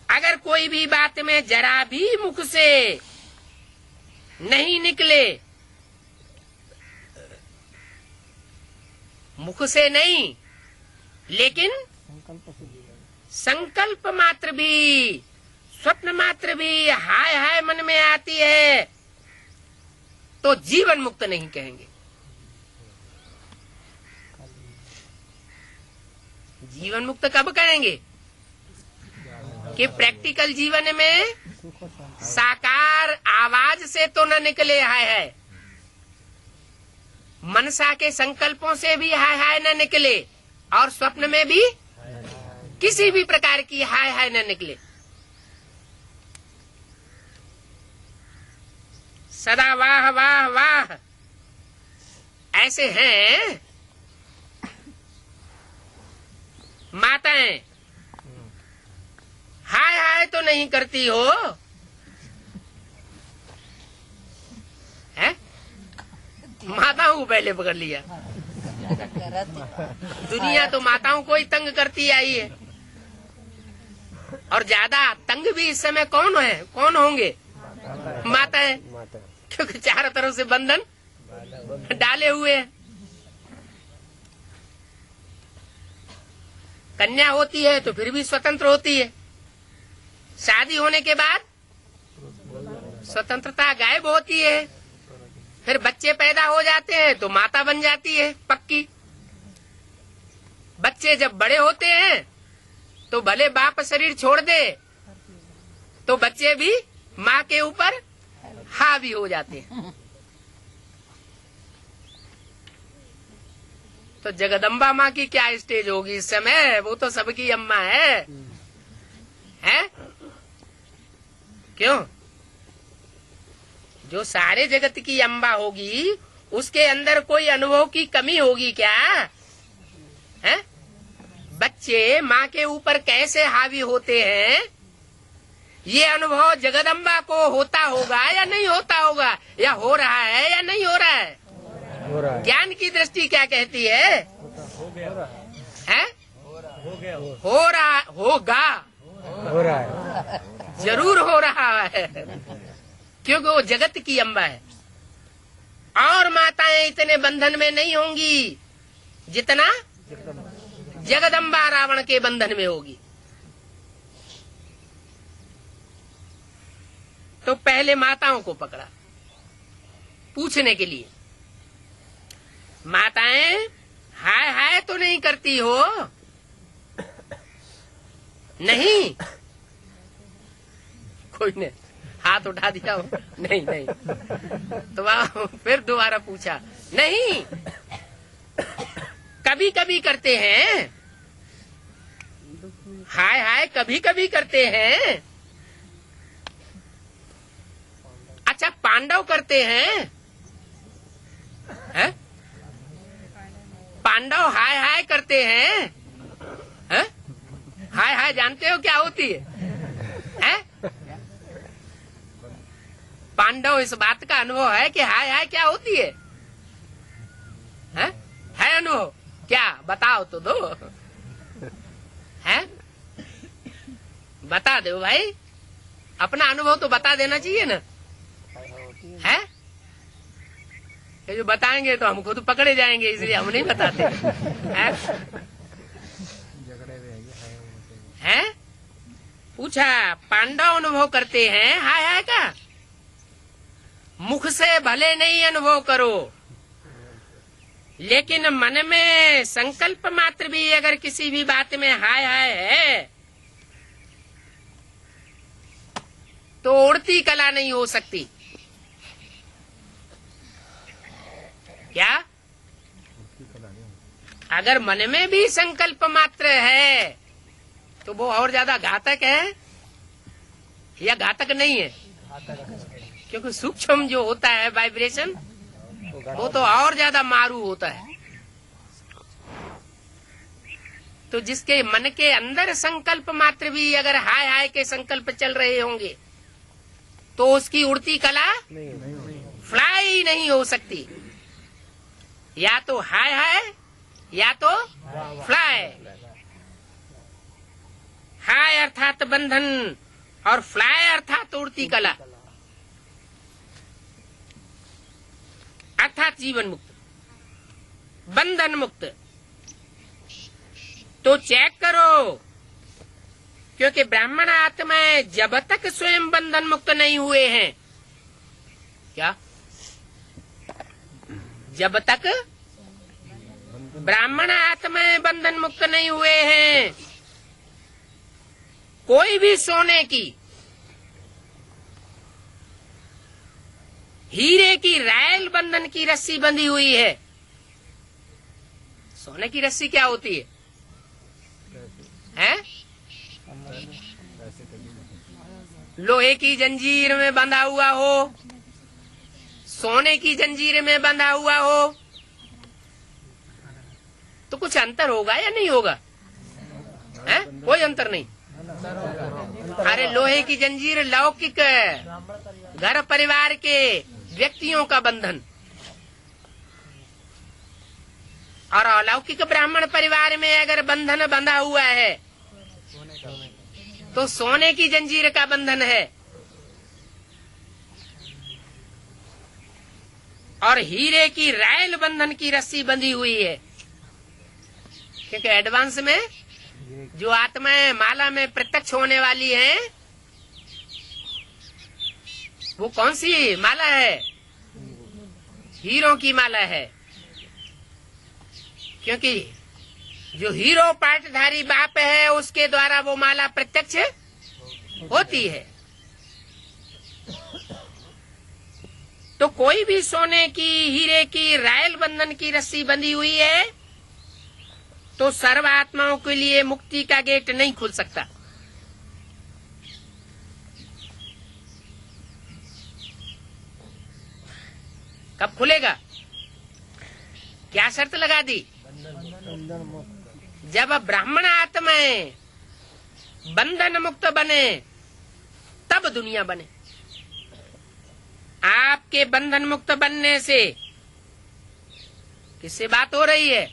अगर कोई भी बात में जरा भी मुख से नहीं निकले, मुख से नहीं लेकिन संकल्प मात्र भी, स्वप्न मात्र भी हाय हाय मन में आती है, तो जीवन मुक्त नहीं कहेंगे। जीवन मुक्त कब कहेंगे? कि प्रैक्टिकल जीवन में साकार आवाज से तो न निकले हाय हाय, मनसा के संकल्पों से भी हाय हाय न निकले, और स्वप्न में भी किसी भी प्रकार की हाय हाय न निकले। सदा वाह वाह वाह ऐसे हैं माताएं। हाय हाय तो नहीं करती हो, है? माताओं को पहले पकड़ लिया। दुनिया तो माताओं को ही तंग करती आई है, और ज्यादा तंग भी इस समय कौन है, कौन होंगे? माता है, क्योंकि चारों तरफ से बंधन डाले हुए हैं। कन्या होती है तो फिर भी स्वतंत्र होती है, शादी होने के बाद स्वतंत्रता गायब होती है। फिर बच्चे पैदा हो जाते हैं तो माता बन जाती है पक्की। बच्चे जब बड़े होते हैं तो भले बाप शरीर छोड़ दे, तो बच्चे भी माँ के ऊपर हावी हो जाते हैं। तो जगदम्बा माँ की क्या स्टेज होगी इस समय? वो तो सबकी अम्मा है, हैं? क्यों? जो सारे जगत की अम्बा होगी, उसके अंदर कोई अनुभव की कमी होगी क्या? हैं? बच्चे माँ के ऊपर कैसे हावी होते हैं, ये अनुभव जगदम्बा को होता होगा या नहीं होता होगा, या हो रहा है या नहीं हो रहा है? हो रहा है, ज्ञान की दृष्टि क्या कहती है? हो गया, है? हो गया, हो रहा होगा, हो रहा है, जरूर हो रहा है, क्योंकि वो जगत की अम्बा है। और माताएं इतने बंधन में नहीं होंगी जितना जगदम्बा रावण के बंधन में होगी। तो पहले माताओं को पकड़ा पूछने के लिए। माताएं हाय हाय तो नहीं करती हो? नहीं, कोई ने हाथ उठा दिया हो? नहीं नहीं। तो फिर दोबारा पूछा, नहीं, कभी कभी करते हैं, हाय हाय कभी कभी करते हैं। अच्छा, पांडव करते हैं? है? पांडव हाय हाय करते हैं? है? हाय हाय जानते हो क्या होती है? है? पांडव इस बात का अनुभव है कि हाय हाय क्या होती है? है अनुभव? क्या बताओ तो दो। है? बता दो भाई, अपना अनुभव तो बता देना चाहिए ना। है? ये जो बताएंगे तो हम खुद पकड़े जाएंगे, इसलिए हम नहीं बताते। है? पूछा, पांडव अनुभव करते हैं हाय हाय का? मुख से भले नहीं अनुभव करो, लेकिन मन में संकल्प मात्र भी अगर किसी भी बात में हाय हाय है तो उड़ती कला नहीं हो सकती। क्या? अगर मन में भी संकल्प मात्र है तो वो और ज्यादा घातक है या घातक नहीं है? क्योंकि सूक्ष्म जो होता है वाइब्रेशन, वो तो और ज्यादा मारू होता है। तो जिसके मन के अंदर संकल्प मात्र भी अगर हाय हाय के संकल्प चल रहे होंगे तो उसकी उड़ती कला फ्लाई नहीं हो सकती। या तो हाय हाय या तो फ्लाई। हाय अर्थात बंधन और फ्लाई अर्थात उड़ती कला, अर्थात जीवन मुक्त, बंधन मुक्त। तो चेक करो, क्योंकि ब्राह्मण आत्माएं जब तक स्वयं बंधन मुक्त नहीं हुए हैं, क्या? जब तक ब्राह्मण आत्माएं बंधन मुक्त नहीं हुए हैं, कोई भी सोने की, हीरे की रायल बंधन की रस्सी बंधी हुई है। सोने की रस्सी क्या होती है? हैं? लोहे की जंजीर में बंधा हुआ हो, सोने की जंजीर में बंधा हुआ हो, तो कुछ अंतर होगा या नहीं होगा? हैं? कोई अंतर नहीं। अरे लोहे की जंजीर लौकिक घर परिवार के व्यक्तियों का बंधन, और अलौकिक ब्राह्मण परिवार में अगर बंधन बंधा हुआ है तो सोने की जंजीर का बंधन है। और हीरे की रायल बंधन की रस्सी बंधी हुई है। क्योंकि एडवांस में जो आत्माएं माला में प्रत्यक्ष होने वाली हैं, वो कौन सी माला है? हीरो की माला है। क्योंकि जो हीरो पाठधारी बाप है उसके द्वारा वो माला प्रत्यक्ष होती है। तो कोई भी सोने की, हीरे की, रायल बंधन की रस्सी बंधी हुई है तो सर्व आत्माओं के लिए मुक्ति का गेट नहीं खुल सकता। कब खुलेगा? क्या शर्त लगा दी? जब ब्राह्मण आत्माएं बंधन मुक्त बने तब दुनिया बने। आपके बंधन मुक्त बनने से किससे बात हो रही है?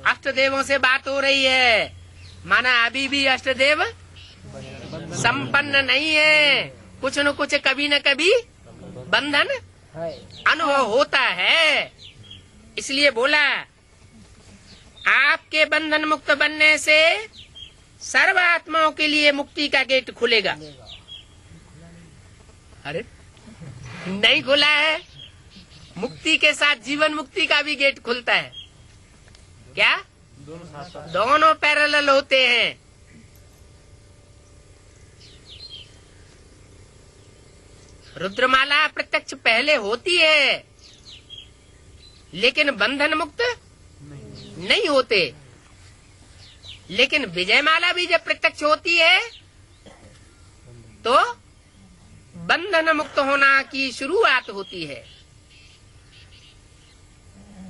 अष्टदेवों से बात हो रही है। माना अभी भी अष्टदेव संपन्न नहीं है, कुछ न कुछ कभी न कभी बंधन अनुभव होता है। इसलिए बोला आपके बंधन मुक्त बनने से सर्व आत्माओं के लिए मुक्ति का गेट खुलेगा। अरे नहीं खुला है, मुक्ति के साथ जीवन मुक्ति का भी गेट खुलता है। क्या? दोनों पैरेलल होते हैं। रुद्रमाला प्रत्यक्ष पहले होती है, लेकिन बंधन मुक्त नहीं होते। लेकिन विजयमाला भी जब प्रत्यक्ष होती है तो बंधन मुक्त होना की शुरुआत होती है।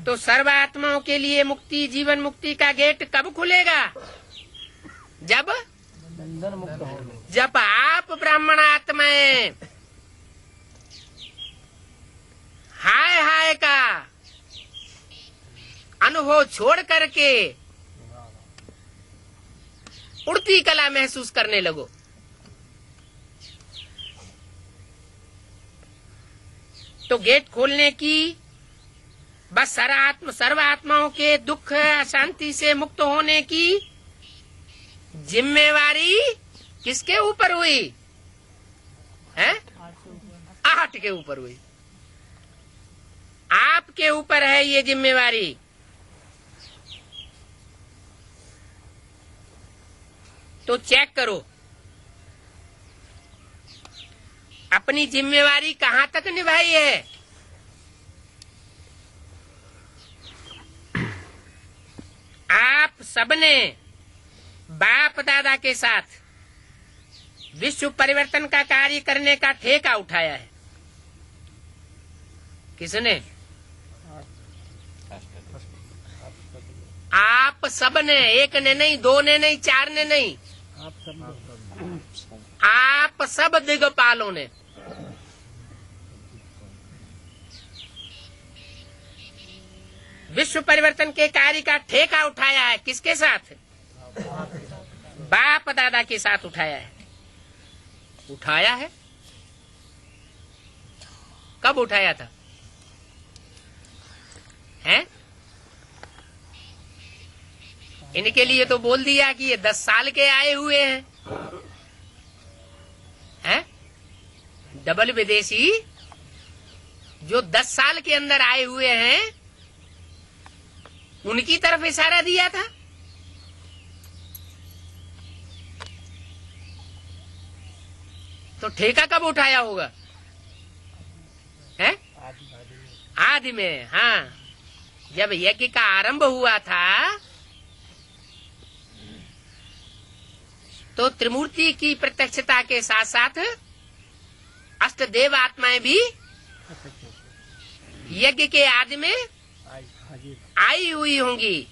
तो सर्व आत्माओं के लिए मुक्ति, जीवन मुक्ति का गेट कब खुलेगा? जब बंधन मुक्त हो। जब आप ब्राह्मण आत्माएं हाय हाय का अनुभव छोड़ करके उड़ती कला महसूस करने लगो। तो गेट खोलने की बस सर्व आत्माओं के दुख अशांति से मुक्त होने की जिम्मेवारी किसके ऊपर हुई है? 8 के ऊपर हुई। आपके ऊपर है ये जिम्मेवारी। तो चेक करो अपनी जिम्मेवारी कहाँ तक निभाई है। आप सबने बाप दादा के साथ विश्व परिवर्तन का कार्य करने का ठेका उठाया है। किसने? आप सबने, एक ने नहीं, 2 ने नहीं, 4 ने नहीं, आप सब दिग्पालों ने। विश्व परिवर्तन के कार्य का ठेका उठाया है। किसके साथ? बाप दादा के साथ उठाया है। उठाया है? कब उठाया था? हैं? इनके लिए तो बोल दिया कि ये 10 साल के आए हुए हैं? डबल विदेशी जो 10 साल के अंदर आए हुए हैं, उनकी तरफ इशारा दिया था। तो ठेका कब उठाया होगा? है? आदि में। हाँ, जब यज्ञ का आरंभ हुआ था तो त्रिमूर्ति की प्रत्यक्षता के साथ साथ अष्टदेव आत्माएं भी यज्ञ के आदि में आई हुई होंगी।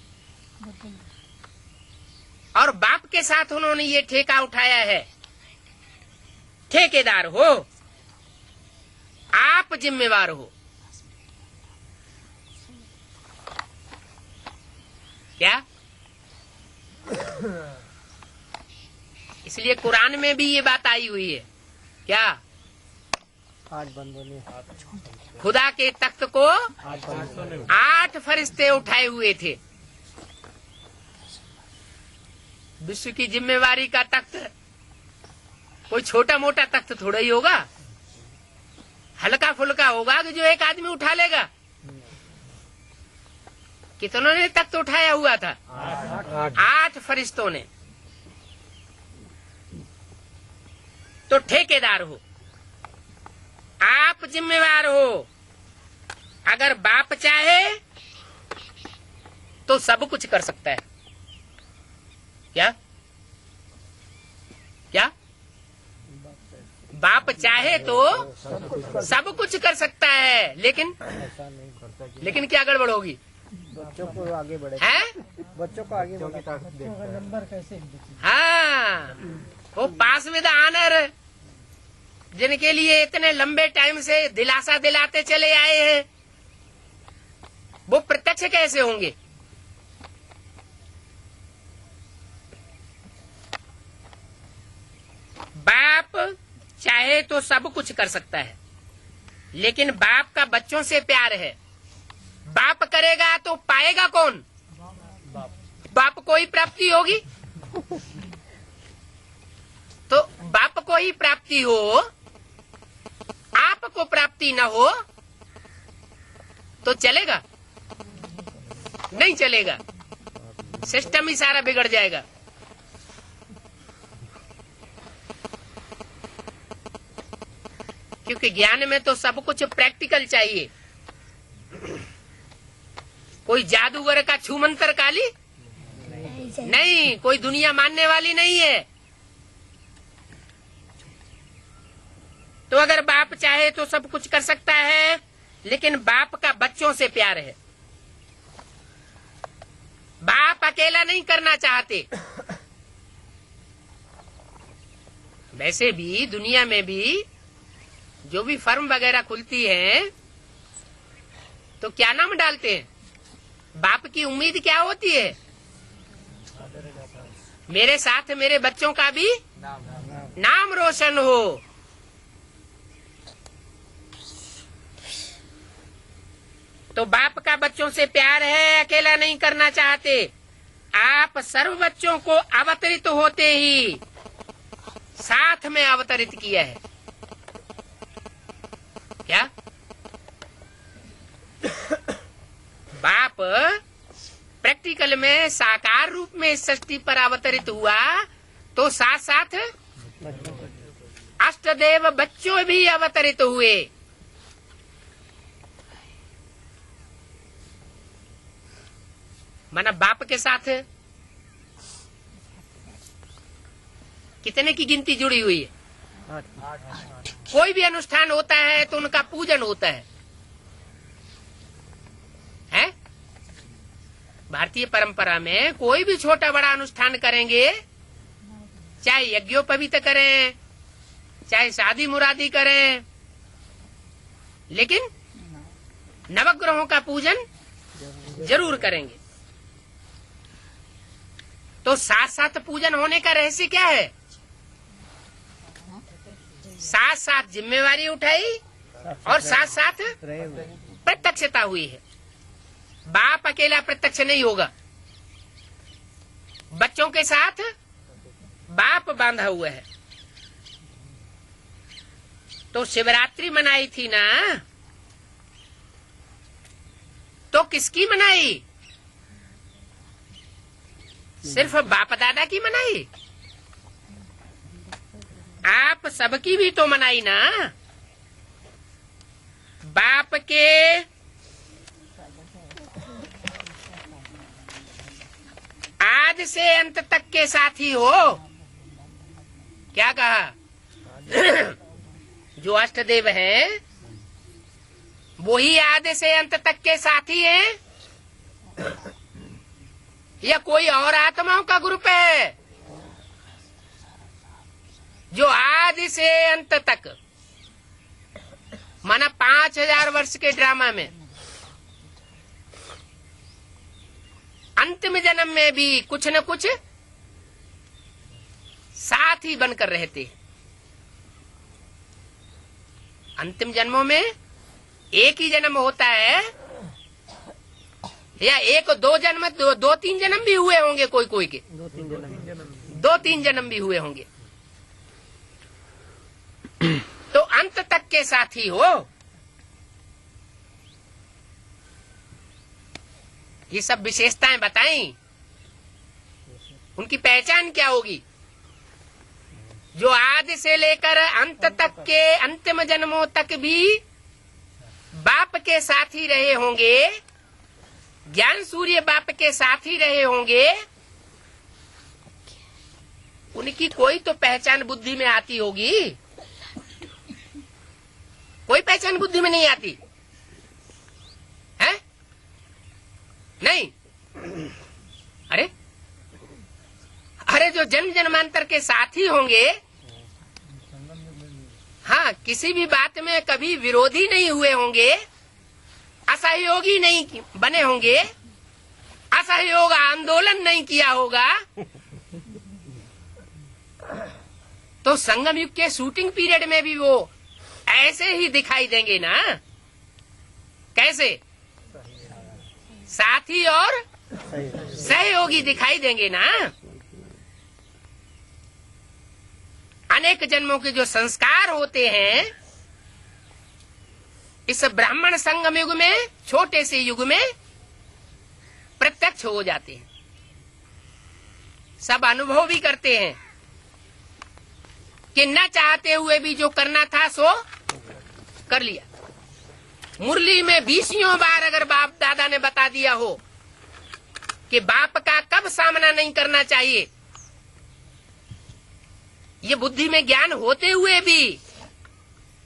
और बाप के साथ उन्होंने ये ठेका उठाया है। ठेकेदार हो आप, जिम्मेवार हो। क्या? इसलिए कुरान में भी ये बात आई हुई है। क्या? 8 बंदों ने खुदा के तख्त को 8 फरिश्ते उठाए हुए थे। विश्व की जिम्मेवारी का तख्त कोई छोटा मोटा तख्त थोड़ा ही होगा, हल्का फुल्का होगा कि जो एक आदमी उठा लेगा। कितनों ने तख्त उठाया हुआ था? 8 फरिश्तों ने। तो ठेकेदार हो आप, जिम्मेवार हो। अगर बाप चाहे तो सब कुछ कर सकता है। क्या? क्या? बाप चाहे तो सब कुछ कर सकता है, लेकिन क्या गड़बड़ होगी? बच्चों को आगे बढ़े है? बच्चों को आगे बढ़े। नंबर कैसे? हाँ, वो पास विद ऑनर जिनके लिए इतने लंबे टाइम से दिलासा दिलाते चले आए हैं, वो प्रत्यक्ष कैसे होंगे? बाप चाहे तो सब कुछ कर सकता है, लेकिन बाप का बच्चों से प्यार है। बाप करेगा तो पाएगा कौन? बाप को ही प्राप्ति होगी। तो बाप को ही प्राप्ति हो, आपको प्राप्ति न हो तो चलेगा? नहीं चलेगा, सिस्टम ही सारा बिगड़ जाएगा। क्योंकि ज्ञान में तो सब कुछ प्रैक्टिकल चाहिए। कोई जादूगर का छूमंतर काली नहीं, कोई दुनिया मानने वाली नहीं है। तो अगर बाप चाहे तो सब कुछ कर सकता है, लेकिन बाप का बच्चों से प्यार है। बाप अकेला नहीं करना चाहते। वैसे भी दुनिया में भी जो भी फर्म वगैरह खुलती है तो क्या नाम डालते हैं? बाप की उम्मीद क्या होती है? मेरे साथ मेरे बच्चों का भी नाम रोशन हो। तो बाप का बच्चों से प्यार है, अकेला नहीं करना चाहते। आप सर्व बच्चों को अवतरित होते ही साथ में अवतरित किया है। क्या बाप प्रैक्टिकल में साकार रूप में इस सृष्टि पर अवतरित हुआ तो साथ साथ अष्टदेव बच्चों भी अवतरित हुए। माना बाप के साथ कितने की गिनती जुड़ी हुई है? कोई भी अनुष्ठान होता है तो उनका पूजन होता है, हैं? भारतीय परंपरा में कोई भी छोटा बड़ा अनुष्ठान करेंगे, चाहे यज्ञोपवीत करें, चाहे शादी मुरादी करें, लेकिन नवग्रहों का पूजन जरूर करेंगे। तो साथ साथ पूजन होने का रहस्य क्या है? साथ साथ जिम्मेवारी उठाई और साथ साथ प्रत्यक्षता हुई है। बाप अकेला प्रत्यक्ष नहीं होगा, बच्चों के साथ बाप बांधा हुआ है। तो शिवरात्रि मनाई थी ना, तो किसकी मनाई? सिर्फ बाप दादा की मनाई? आप सबकी भी तो मनाई ना। बाप के आज से अंत तक के साथी हो। क्या कहा? जो अष्टदेव हैं वही आदि से अंत तक के साथी हैं, या कोई और आत्माओं का ग्रुप है जो आदि से अंत तक, माना 5000 वर्ष के ड्रामा में अंतिम जन्म में भी कुछ न कुछ साथ ही बनकर रहते हैं। अंतिम जन्मों में एक ही जन्म होता है, या एक दो जन्म, दो तीन जन्म भी हुए होंगे, कोई कोई के दो तीन जन्म भी हुए होंगे। तो अंत तक के साथी हो। ये सब विशेषताएं बताई, उनकी पहचान क्या होगी? जो आदि से लेकर अंत तक के अंतिम जन्मों तक भी बाप के साथ ही रहे होंगे, ज्ञान सूर्य बाप के साथ ही रहे होंगे, उनकी कोई तो पहचान बुद्धि में आती होगी। कोई पहचान बुद्धि में नहीं आती है? नहीं। अरे अरे जो जन्म जन्मांतर के साथी होंगे, हाँ, हाँ, किसी भी बात में कभी विरोधी नहीं हुए होंगे, असहयोगी नहीं बने होंगे, असहयोग आंदोलन नहीं किया होगा, तो संगम युग के शूटिंग पीरियड में भी वो ऐसे ही दिखाई देंगे ना। कैसे? साथी और सहयोगी दिखाई देंगे ना। अनेक जन्मों के जो संस्कार होते हैं इस ब्राह्मण संगम युग में, छोटे से युग में प्रत्यक्ष हो जाते हैं, सब अनुभव भी करते हैं कि न चाहते हुए भी जो करना था सो कर लिया। मुरली में 20 बार अगर बाप दादा ने बता दिया हो कि बाप का कब सामना नहीं करना चाहिए, ये बुद्धि में ज्ञान होते हुए भी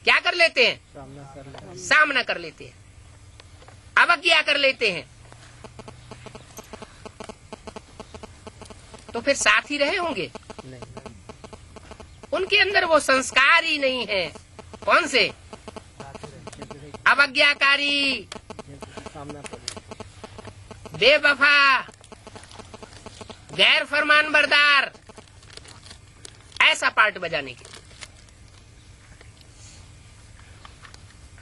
क्या कर लेते हैं? सामना कर लेते हैं, अवज्ञा कर लेते हैं। तो फिर साथ ही रहे होंगे? उनके अंदर वो संस्कार ही नहीं है। कौन से? अवज्ञाकारी, बेवफा, गैर फरमान बरदार, ऐसा पार्ट बजाने के।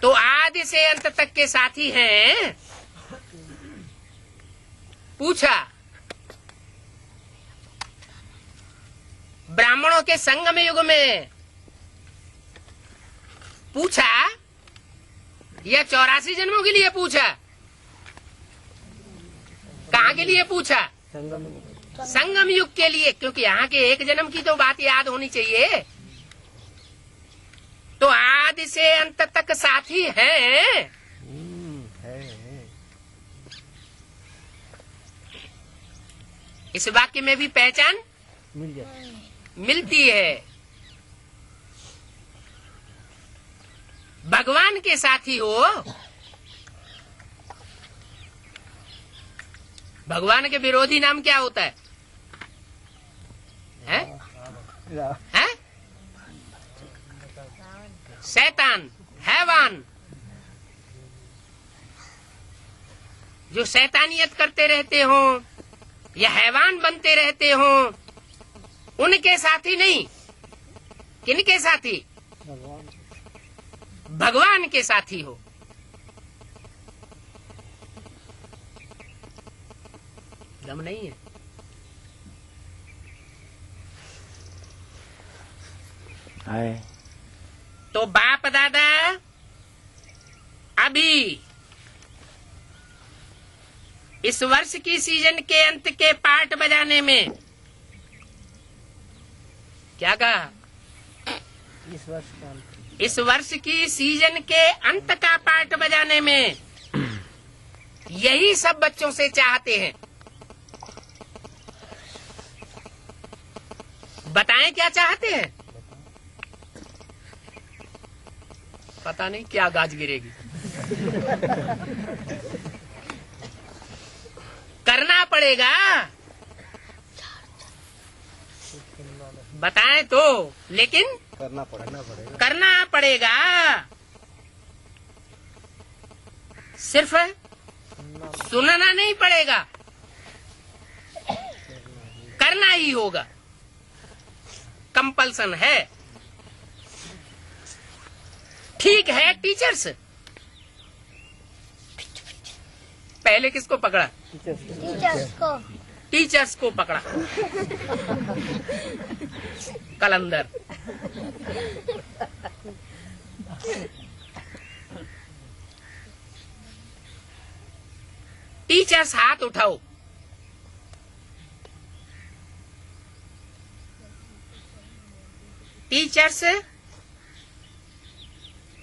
तो आदि से अंत तक के साथी हैं। पूछा, ब्राह्मणों के संगम युग में पूछा या 84 जन्मों के लिए पूछा? कहाँ के लिए पूछा? संगम युग के लिए, क्योंकि यहाँ के एक जन्म की तो बात याद होनी चाहिए। तो आदि से अंत तक साथी हैं। इस वाक्य में भी पहचान मिलती है। भगवान के साथी हो, भगवान के विरोधी नाम क्या होता है? हैं? शैतान, हैवान। जो शैतानियत करते रहते हो या हैवान बनते रहते हो, उनके साथी नहीं। किनके साथी? भगवान के साथी हो। दम नहीं है। तो बाप दादा अभी इस वर्ष की सीजन के अंत के पार्ट बजाने में क्या कहा? इस वर्ष की सीजन के अंत का पार्ट बजाने में यही सब बच्चों से चाहते हैं। बताएं क्या चाहते हैं? पता नहीं क्या गाज गिरेगी। करना पड़ेगा। बताएं तो, लेकिन करना पड़ेगा। सिर्फ सुनना नहीं पड़ेगा, करना ही होगा। कंपल्सन है। ठीक है टीचर्स। पहले किसको पकड़ा? टीचर्स को पकड़ा। कलंदर। टीचर्स हाथ उठाओ। टीचर्स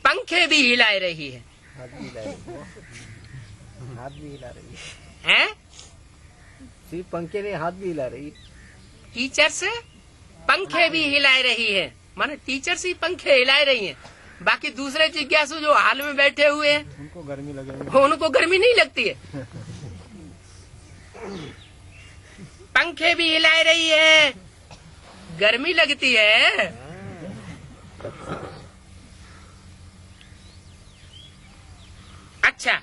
पंखे भी हिला रही है। हाथ भी हिला रही हैं? सिर्फ पंखे नहीं, हाथ भी हिला रही। टीचर्स पंखे भी हिला रही है, माने टीचर्स ही पंखे हिला रही हैं। बाकी दूसरे जिज्ञासु जो हाल में बैठे हुए हैं उनको गर्मी लगेगी। उनको गर्मी नहीं लगती है। पंखे भी हिला रही है, गर्मी लगती है। अच्छा,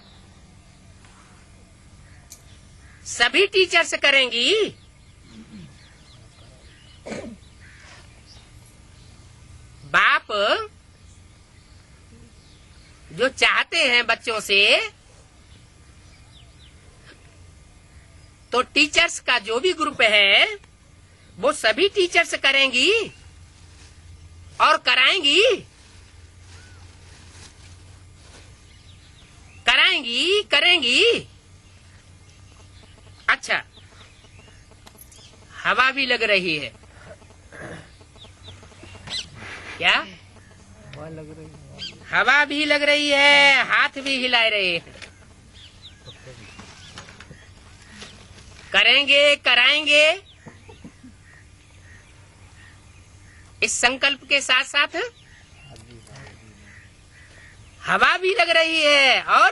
सभी टीचर्स करेंगी? बाप जो चाहते हैं बच्चों से, तो टीचर्स का जो भी ग्रुप है वो सभी टीचर्स करेंगी और कराएंगी। कराएंगी, करेंगी। अच्छा, हवा भी लग रही है क्या? हवा लग रही है। हवा भी लग रही है, हाथ भी हिला रहे हैं। करेंगे, कराएंगे, इस संकल्प के साथ साथ हवा भी लग रही है और